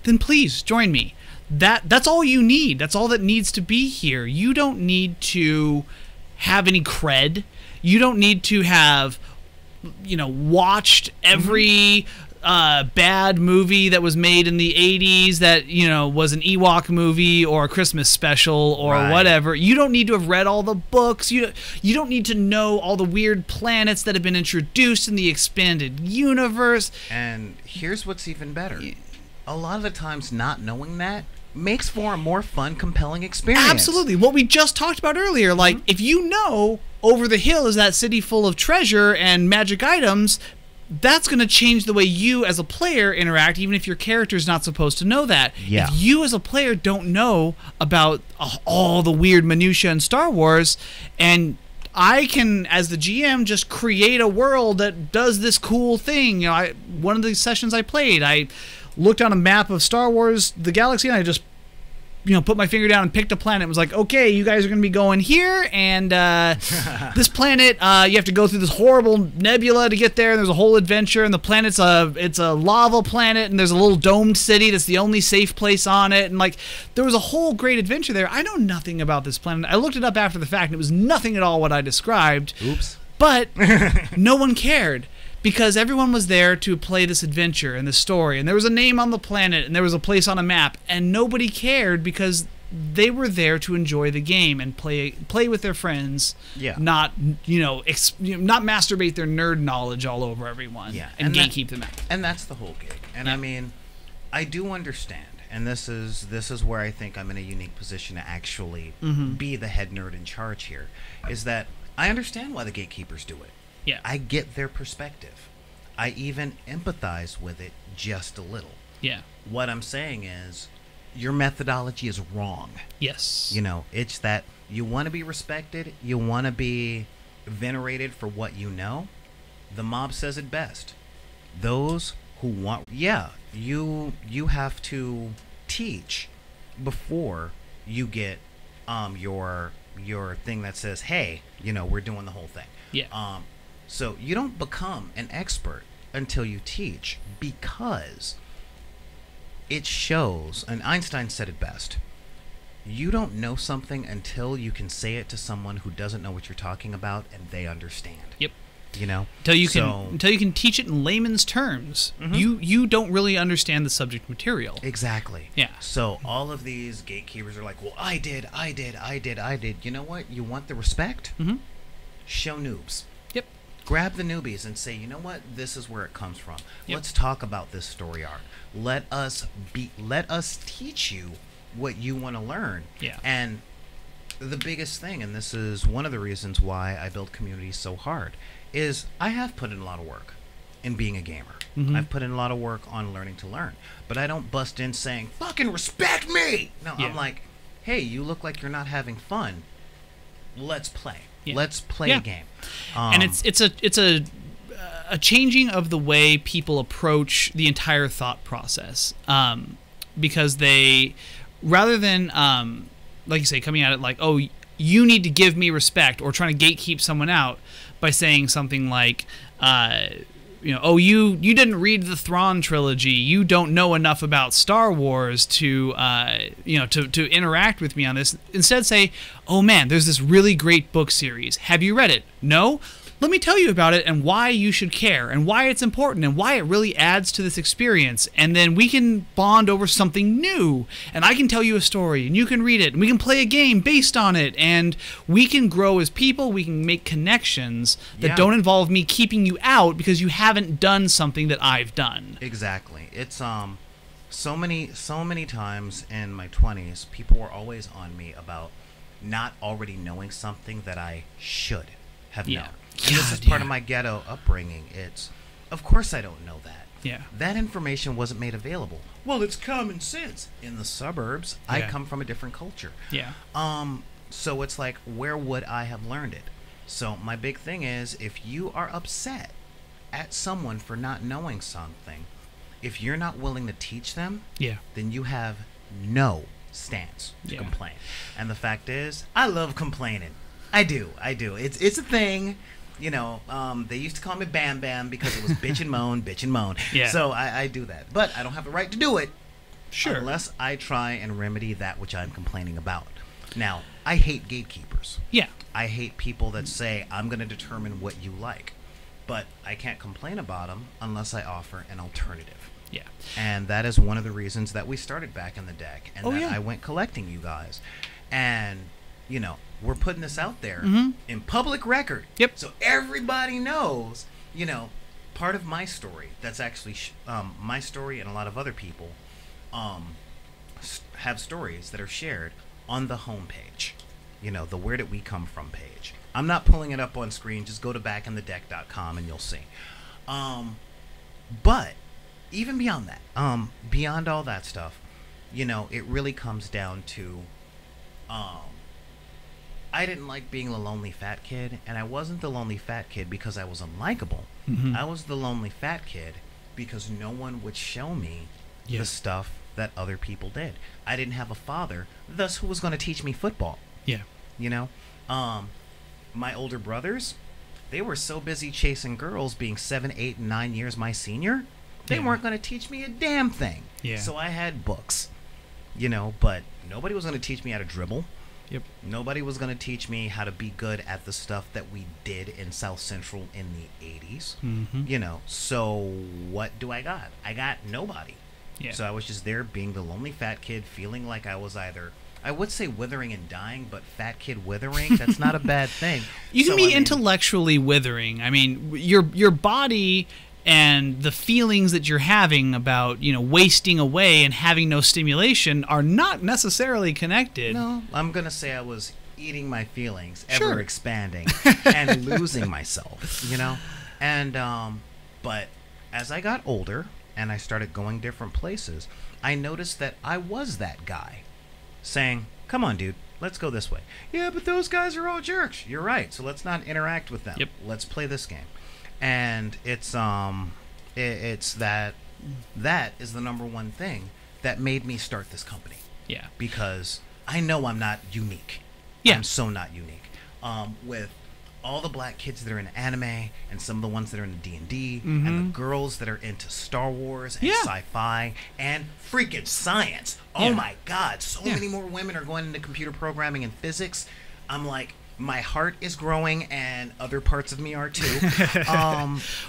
then please join me. That's all you need. That's all that needs to be here. You don't need to have any cred. You don't need to have, watched every bad movie that was made in the 80s that, was an Ewok movie or a Christmas special or whatever. You don't need to have read all the books. You don't need to know all the weird planets that have been introduced in the expanded universe.
And here's what's even better. A lot of the times not knowing that makes for a more fun, compelling experience.
Absolutely. What we just talked about earlier, like, if you know over the hill is that city full of treasure and magic items, that's going to change the way you as a player interact, even if your character's not supposed to know that.
Yeah.
If you as a player don't know about all the weird minutiae in Star Wars, and I can, as the GM, just create a world that does this cool thing. One of the sessions I played, I looked on a map of Star Wars, the galaxy, and I just put my finger down and picked a planet. It was like, okay, you guys are going to be going here, and this planet, you have to go through this horrible nebula to get there, and there's a whole adventure, and the planet's it's a lava planet, and there's a little domed city that's the only safe place on it, and there was a whole great adventure there. I know nothing about this planet. I looked it up after the fact, and it was nothing at all what I described.
Oops.
But no one cared. Because everyone was there to play this adventure and this story, and there was a name on the planet, and there was a place on a map, and nobody cared because they were there to enjoy the game and play with their friends.
Yeah.
Not not masturbate their nerd knowledge all over everyone.
Yeah.
And gatekeep them out.
And that's the whole gig. And I mean, I do understand, and this is where I think I'm in a unique position to actually be the head nerd in charge here, is that I understand why the gatekeepers do it.
Yeah.
I get their perspective. I even empathize with it just a little.
Yeah.
What I'm saying is your methodology is wrong.
Yes.
It's that you want to be respected, you want to be venerated for what you know. The mob says it best. Those who want, you have to teach before you get your thing that says, hey, we're doing the whole thing.
Yeah.
So you don't become an expert until you teach, because it shows, and Einstein said it best, you don't know something until you can say it to someone who doesn't know what you're talking about and they understand.
Yep.
Until
you can teach it in layman's terms. You don't really understand the subject material.
Exactly.
Yeah.
So all of these gatekeepers are like, well, I did. You know what? You want the respect? Show noobs.
Yep.
Grab the newbies and say, you know what? This is where it comes from.
Yep.
Let's talk about this story arc. Let us teach you what you want to learn.
Yeah.
And the biggest thing, and this is one of the reasons why I build communities so hard, is I have put in a lot of work in being a gamer. I've put in a lot of work on learning to learn. But I don't bust in saying, fucking respect me! No,
Yeah.
I'm like, hey, you look like you're not having fun. Let's play.
Yeah.
Let's play a game.
And it's a changing of the way people approach the entire thought process, because they, rather than like you say, coming at it like, oh, you need to give me respect, or trying to gatekeep someone out by saying something like, oh, you didn't read the Thrawn trilogy, you don't know enough about Star Wars to to interact with me on this. Instead, say, oh man, there's this really great book series. Have you read it? No? Let me tell you about it and why you should care and why it's important and why it really adds to this experience. And then we can bond over something new, and I can tell you a story and you can read it and we can play a game based on it, and we can grow as people. We can make connections that don't involve me keeping you out because you haven't done something that I've done.
Exactly. It's so many times in my 20s, people were always on me about not already knowing something that I should have known. And this is part of my ghetto upbringing. It's, of course I don't know that.
Yeah.
That information wasn't made available. Well, it's common sense. In the suburbs, I come from a different culture.
Yeah.
So it's like, where would I have learned it? So my big thing is, if you are upset at someone for not knowing something, if you're not willing to teach them, then you have no stance to complain. And the fact is, I love complaining. I do. It's a thing. They used to call me Bam Bam because it was bitch and moan, bitch and moan.
Yeah.
So I do that. But I don't have the right to do it.
Sure.
Unless I try and remedy that which I'm complaining about. Now, I hate gatekeepers.
Yeah.
I hate people that say, I'm going to determine what you like. But I can't complain about them unless I offer an alternative.
Yeah.
And that is one of the reasons that we started Back in the Deck. And that
yeah.
I went collecting you guys. And, you know, we're putting this out there in public record.
Yep.
So everybody knows, you know, part of my story, that's actually my story and a lot of other people have stories that are shared on the homepage. You know, the Where Did We Come From page. I'm not pulling it up on screen. Just go to backinthedeck.com and you'll see. But even beyond that, beyond all that stuff, you know, it really comes down to I didn't like being the lonely fat kid, and I wasn't the lonely fat kid because I was unlikable. I was the lonely fat kid because no one would show me the stuff that other people did. I didn't have a father, thus who was going to teach me football?
Yeah.
You know? My older brothers, they were so busy chasing girls, being 7, 8, and 9 years my senior, they weren't going to teach me a damn thing.
Yeah.
So I had books, you know, but nobody was going to teach me how to dribble.
Yep.
Nobody was going to teach me how to be good at the stuff that we did in South Central in the 80s. You know, so what do I got? I got nobody.
Yeah.
So I was just there being the lonely fat kid, feeling like I was either, I would say withering and dying, but fat kid withering, that's not a bad thing.
You can
So,
be
I mean,
intellectually withering. I mean, your body and the feelings that you're having about, you know, wasting away and having no stimulation are not necessarily connected.
No, I'm going to say I was eating my feelings,
Sure.
ever expanding, and losing myself, you know? And, but as I got older and I started going different places, I noticed that I was that guy saying, come on, dude, let's go this way. Yeah, but those guys are all jerks. You're right, so let's not interact with them.
Yep.
Let's play this game. And it's that is the number one thing that made me start this company.
Yeah.
Because I know I'm not unique.
Yeah.
I'm so not unique. With all the black kids that are in anime and some of the ones that are in D&D and the girls that are into Star Wars and sci-fi and freaking science. Oh my God, so many more women are going into computer programming and physics. I'm like, my heart is growing, and other parts of me are too.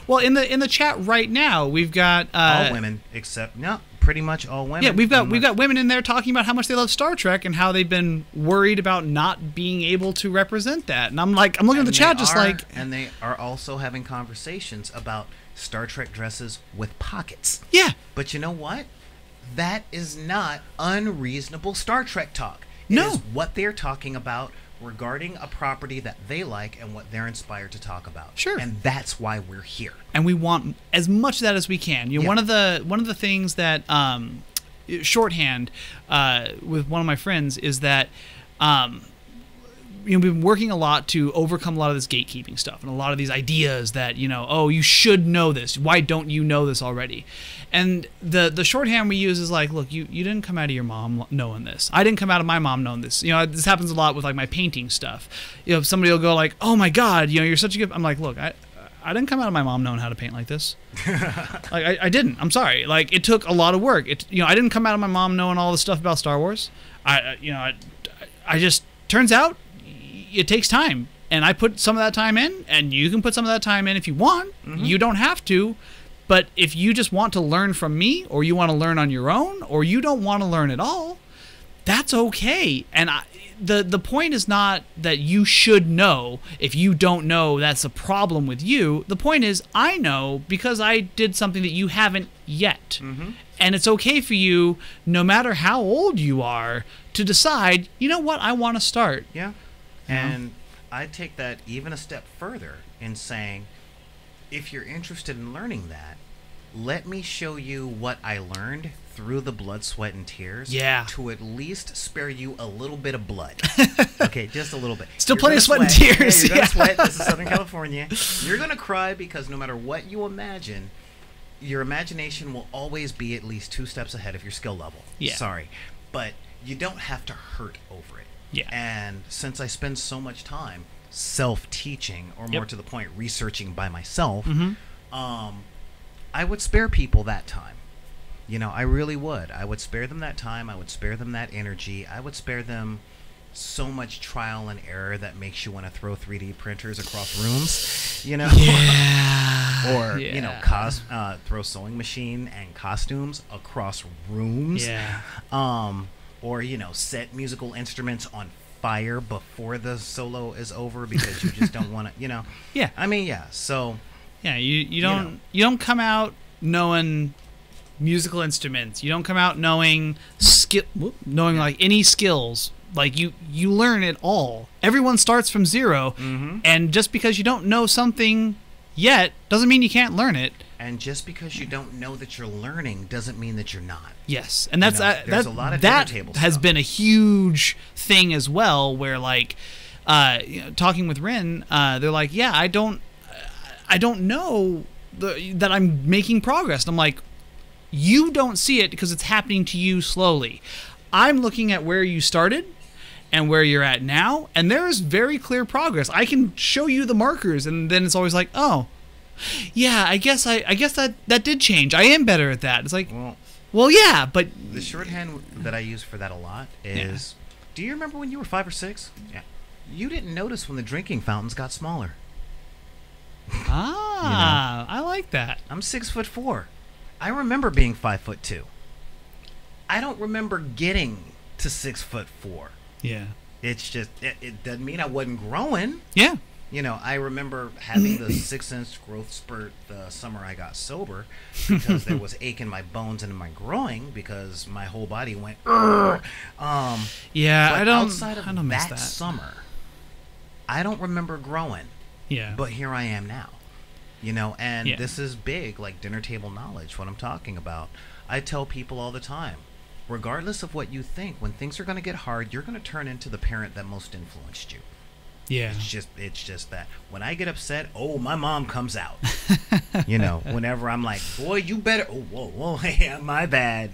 Well, in the chat right now, we've got
all women, except pretty much all women.
Yeah, we've got women in there talking about how much they love Star Trek and how they've been worried about not being able to represent that. And I'm looking at the chat just like,
and they are also having conversations about Star Trek dresses with pockets.
Yeah.
But you know what? That is not unreasonable Star Trek talk. It
No.
is what they're talking about regarding a property that they like and what they're inspired to talk about.
Sure.
And that's why we're here.
And we want as much of that as we can. You know, one of the things that shorthand with one of my friends is that we've been working a lot to overcome a lot of this gatekeeping stuff and a lot of these ideas that, you know, oh, you should know this. Why don't you know this already? And the shorthand we use is like, look, you didn't come out of your mom knowing this. I didn't come out of my mom knowing this. You know, this happens a lot with like my painting stuff. You know, somebody will go like, oh my God, you know, you're such a good. I'm like, look, I didn't come out of my mom knowing how to paint like this. Like I didn't. I'm sorry. Like it took a lot of work. I didn't come out of my mom knowing all the stuff about Star Wars. I just turns out it takes time, and I put some of that time in, and you can put some of that time in if you want. You don't have to, but if you just want to learn from me, or you want to learn on your own, or you don't want to learn at all, that's okay. And the point is not that you should know. If you don't know, that's a problem with you. The point is, I know because I did something that you haven't yet. And it's okay for you, no matter how old you are, to decide, you know what, I want to start.
Yeah. And I take that even a step further in saying, if you're interested in learning that, let me show you what I learned through the blood, sweat, and tears to at least spare you a little bit of blood. Okay, just a little bit.
Still
You're
plenty of
gonna
sweat and tears.
Yeah, you're going to sweat. This is Southern California. You're going to cry because no matter what you imagine, your imagination will always be at least 2 steps ahead of your skill level.
Yeah.
Sorry. But you don't have to hurt over it.
Yeah.
And since I spend so much time self-teaching, or more to the point, researching by myself, I would spare people that time. I really would. I would spare them that time. I would spare them that energy. I would spare them so much trial and error that makes you want to throw 3D printers across rooms,
Yeah.
or
Yeah.
throw sewing machine and costumes across rooms.
Yeah.
Or set musical instruments on fire before the solo is over because you just don't want to.
Yeah.
I mean, yeah. So
Yeah, you don't come out knowing musical instruments. You don't come out knowing like any skills. Like you learn it all. Everyone starts from zero, and just because you don't know something yet doesn't mean you can't learn it.
And just because you don't know that you're learning doesn't mean that you're not.
Yes, and that's
there's a lot of
that
table
has
stuff.
been a huge thing as well. Where like, talking with Rin, they're like, yeah, I don't know that I'm making progress. And I'm like, you don't see it because it's happening to you slowly. I'm looking at where you started and where you're at now, and there is very clear progress. I can show you the markers, and then it's always like, oh, yeah, I guess that did change. I am better at that. It's like, well, yeah, but
the shorthand that I use for that a lot is, do you remember when you were 5 or 6? Yeah. You didn't notice when the drinking fountains got smaller.
I like that.
I'm 6'4". I remember being 5'2". I don't remember getting to 6'4".
Yeah.
It's just it doesn't mean I wasn't growing.
Yeah.
I remember having the 6-inch growth spurt the summer I got sober because there was ache in my bones and in my groin because my whole body went.
Yeah,
but outside of
I don't miss
that
that
summer, I don't remember growing.
Yeah.
But here I am now. And this is big, like dinner table knowledge, what I'm talking about. I tell people all the time, regardless of what you think, when things are going to get hard, you're going to turn into the parent that most influenced you.
Yeah.
It's just that when I get upset, my mom comes out. Whenever I'm like, boy, you better. Oh, whoa, hey, my bad.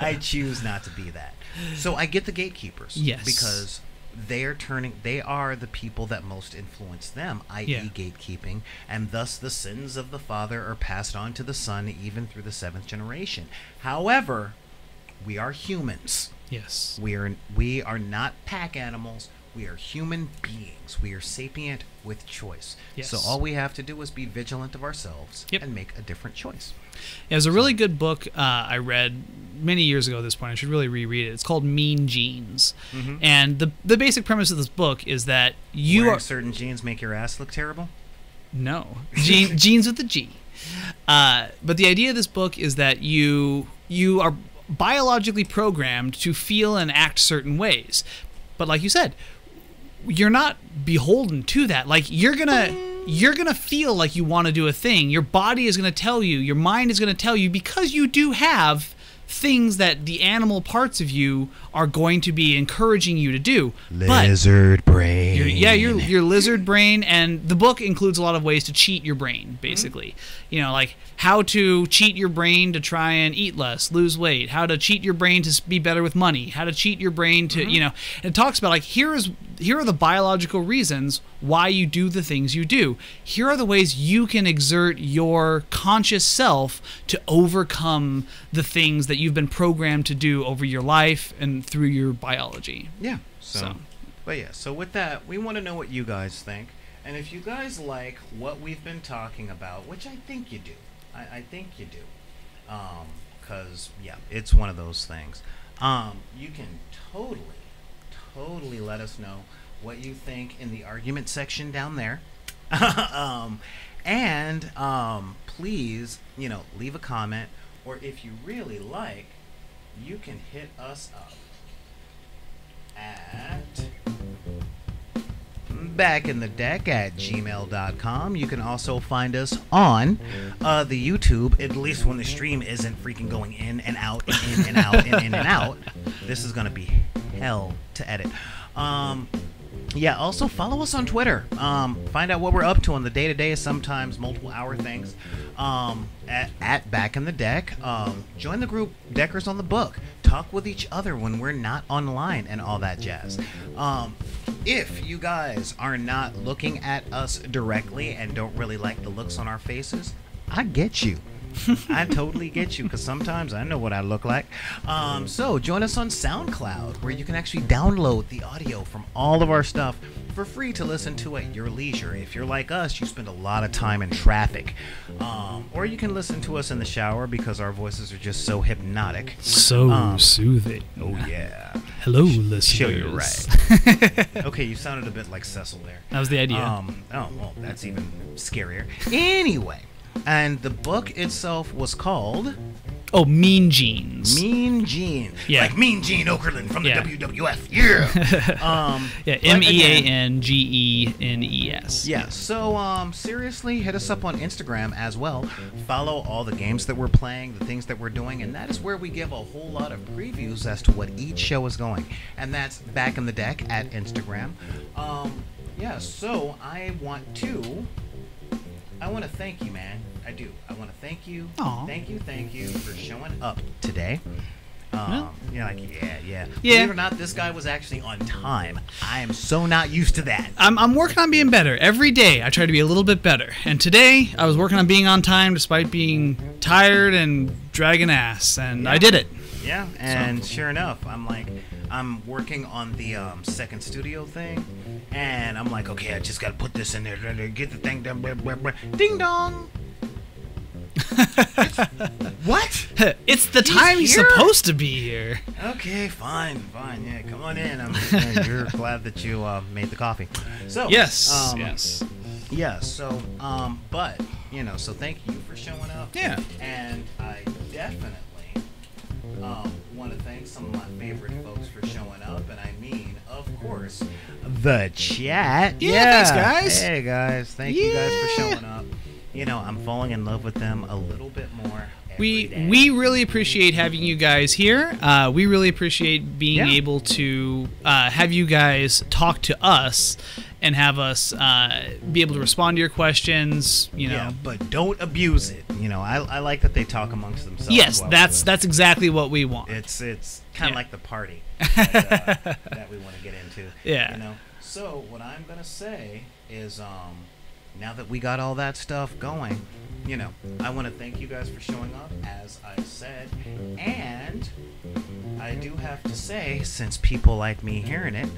I choose not to be that. So I get the gatekeepers.
Yes.
Because they are the people that most influence them, i.e. gatekeeping, and thus the sins of the father are passed on to the son even through the 7th generation. However, we are humans.
Yes.
We are not pack animals. We are human beings. We are sapient with choice.
Yes.
So all we have to do is be vigilant of ourselves
Yep.
and make a different choice.
It was a really good book I read many years ago at this point. I should really reread it. It's called Mean Genes. And the basic premise of this book is that
Wearing certain genes make your ass look terrible?
No. Genes with a G. But the idea of this book is that you are biologically programmed to feel and act certain ways. But like you said, you're not beholden to that. Like you're gonna feel like you want to do a thing. Your body is gonna tell you, your mind is gonna tell you, because you do have things that the animal parts of you are going to be encouraging you to do.
Lizard brain.
Your lizard brain, and the book includes a lot of ways to cheat your brain, basically. Like how to cheat your brain to try and eat less, lose weight, how to cheat your brain to be better with money, how to cheat your brain to, and it talks about like, here are the biological reasons why you do the things you do. Here are the ways you can exert your conscious self to overcome the things that you've been programmed to do over your life and through your biology.
Yeah. So with that, we want to know what you guys think. And if you guys like what we've been talking about, which I think you do. I think you do. Because, it's one of those things. You can totally let us know what you think in the argument section down there. And please, leave a comment. Or if you really like, you can hit us up at backinthedeck@gmail.com. You can also find us on the YouTube, at least when the stream isn't freaking going in and out and in and out and in and out. This is going to be hell to edit. Also follow us on Twitter. Find out what we're up to on the day-to-day, sometimes multiple hour things. At Back in the Deck. Join the group Deckers on the Book. Talk with each other when we're not online and all that jazz. If you guys are not looking at us directly and don't really like the looks on our faces, I get you. I totally get you, because sometimes I know what I look like. So join us on SoundCloud, where you can actually download the audio from all of our stuff for free to listen to at your leisure. If you're like us, you spend a lot of time in traffic. Or you can listen to us in the shower, because our voices are just so hypnotic.
So soothing.
Oh, yeah.
Hello, listeners.
Sure, you're right. Okay, you sounded a bit like Cecil there.
That was the idea.
Oh, well, that's even scarier. Anyway, and the book itself was called
Oh, Mean Genes.
Mean Gene.
Yeah.
Like Mean Gene Okerlund from
Yeah.
the WWF. Yeah.
Yeah,
but again-
MEANGENES.
Yeah, so seriously, hit us up on Instagram as well. Follow all the games that we're playing, the things that we're doing, and that is where we give a whole lot of previews as to what each show is going. And that's Back in the Deck at Instagram. Yeah, so I want to thank you, man. I do. I want to thank you.
Aw.
Thank you for showing up today.
Well.
You're like, yeah.
Yeah.
Believe it or not, this guy was actually on time. I am so not used to that.
I'm working on being better. Every day I try to be a little bit better. And today I was working on being on time despite being tired and dragging ass. And I did it.
Yeah, and sure enough, I'm working on the second studio thing, and I'm like, okay, I just gotta put this in there, get the thing done, blah, blah, blah. Ding dong. What?
It's the time he's
here?
supposed to be here.
Okay, fine, yeah, come on in. You're glad that you made the coffee. So
Yes.
yeah. So but so thank you for showing up.
Yeah.
And I definitely want to thank some of my favorite folks for showing up, and I mean, of course, the chat.
Yeah, thanks, guys.
Hey, guys. Thank you guys for showing up. I'm falling in love with them a little bit more every day.
We really appreciate having you guys here. We really appreciate being able to have you guys talk to us and have us be able to respond to your questions.
Yeah, but don't abuse it. I like that they talk amongst themselves.
Yes,
while
that's exactly what we want.
it's kind of like the party that we want to get into.
Yeah.
So what I'm gonna say is, now that we got all that stuff going, I want to thank you guys for showing up, as I said, and I do have to say, since people like me hearing it,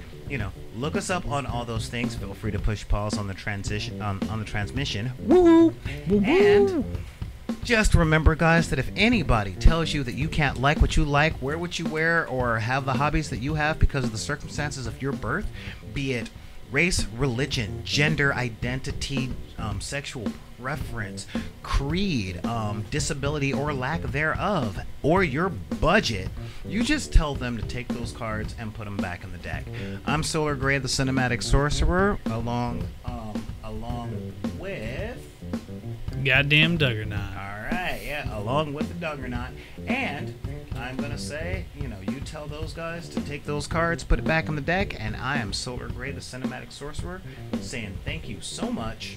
look us up on all those things. Feel free to push pause on the transition on the transmission. Woo! And just remember, guys, that if anybody tells you that you can't like what you like, wear what you wear, or have the hobbies that you have because of the circumstances of your birth, be it race, religion, gender identity, sexual preference, creed, disability or lack thereof, or your budget, you just tell them to take those cards and put them back in the deck. I'm Solar Gray, the Cinematic Sorcerer, along with
Goddamn Duggernaut.
Alright, yeah, along with the Duggernaut. And I'm gonna say, you tell those guys to take those cards, put it back in the deck, and I am Solar Gray, the Cinematic Sorcerer, saying thank you so much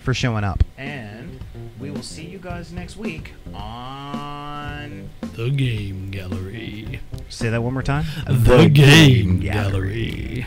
for showing up. And we will see you guys next week on
The Game Gallery.
Say that one more time.
The Game Gallery.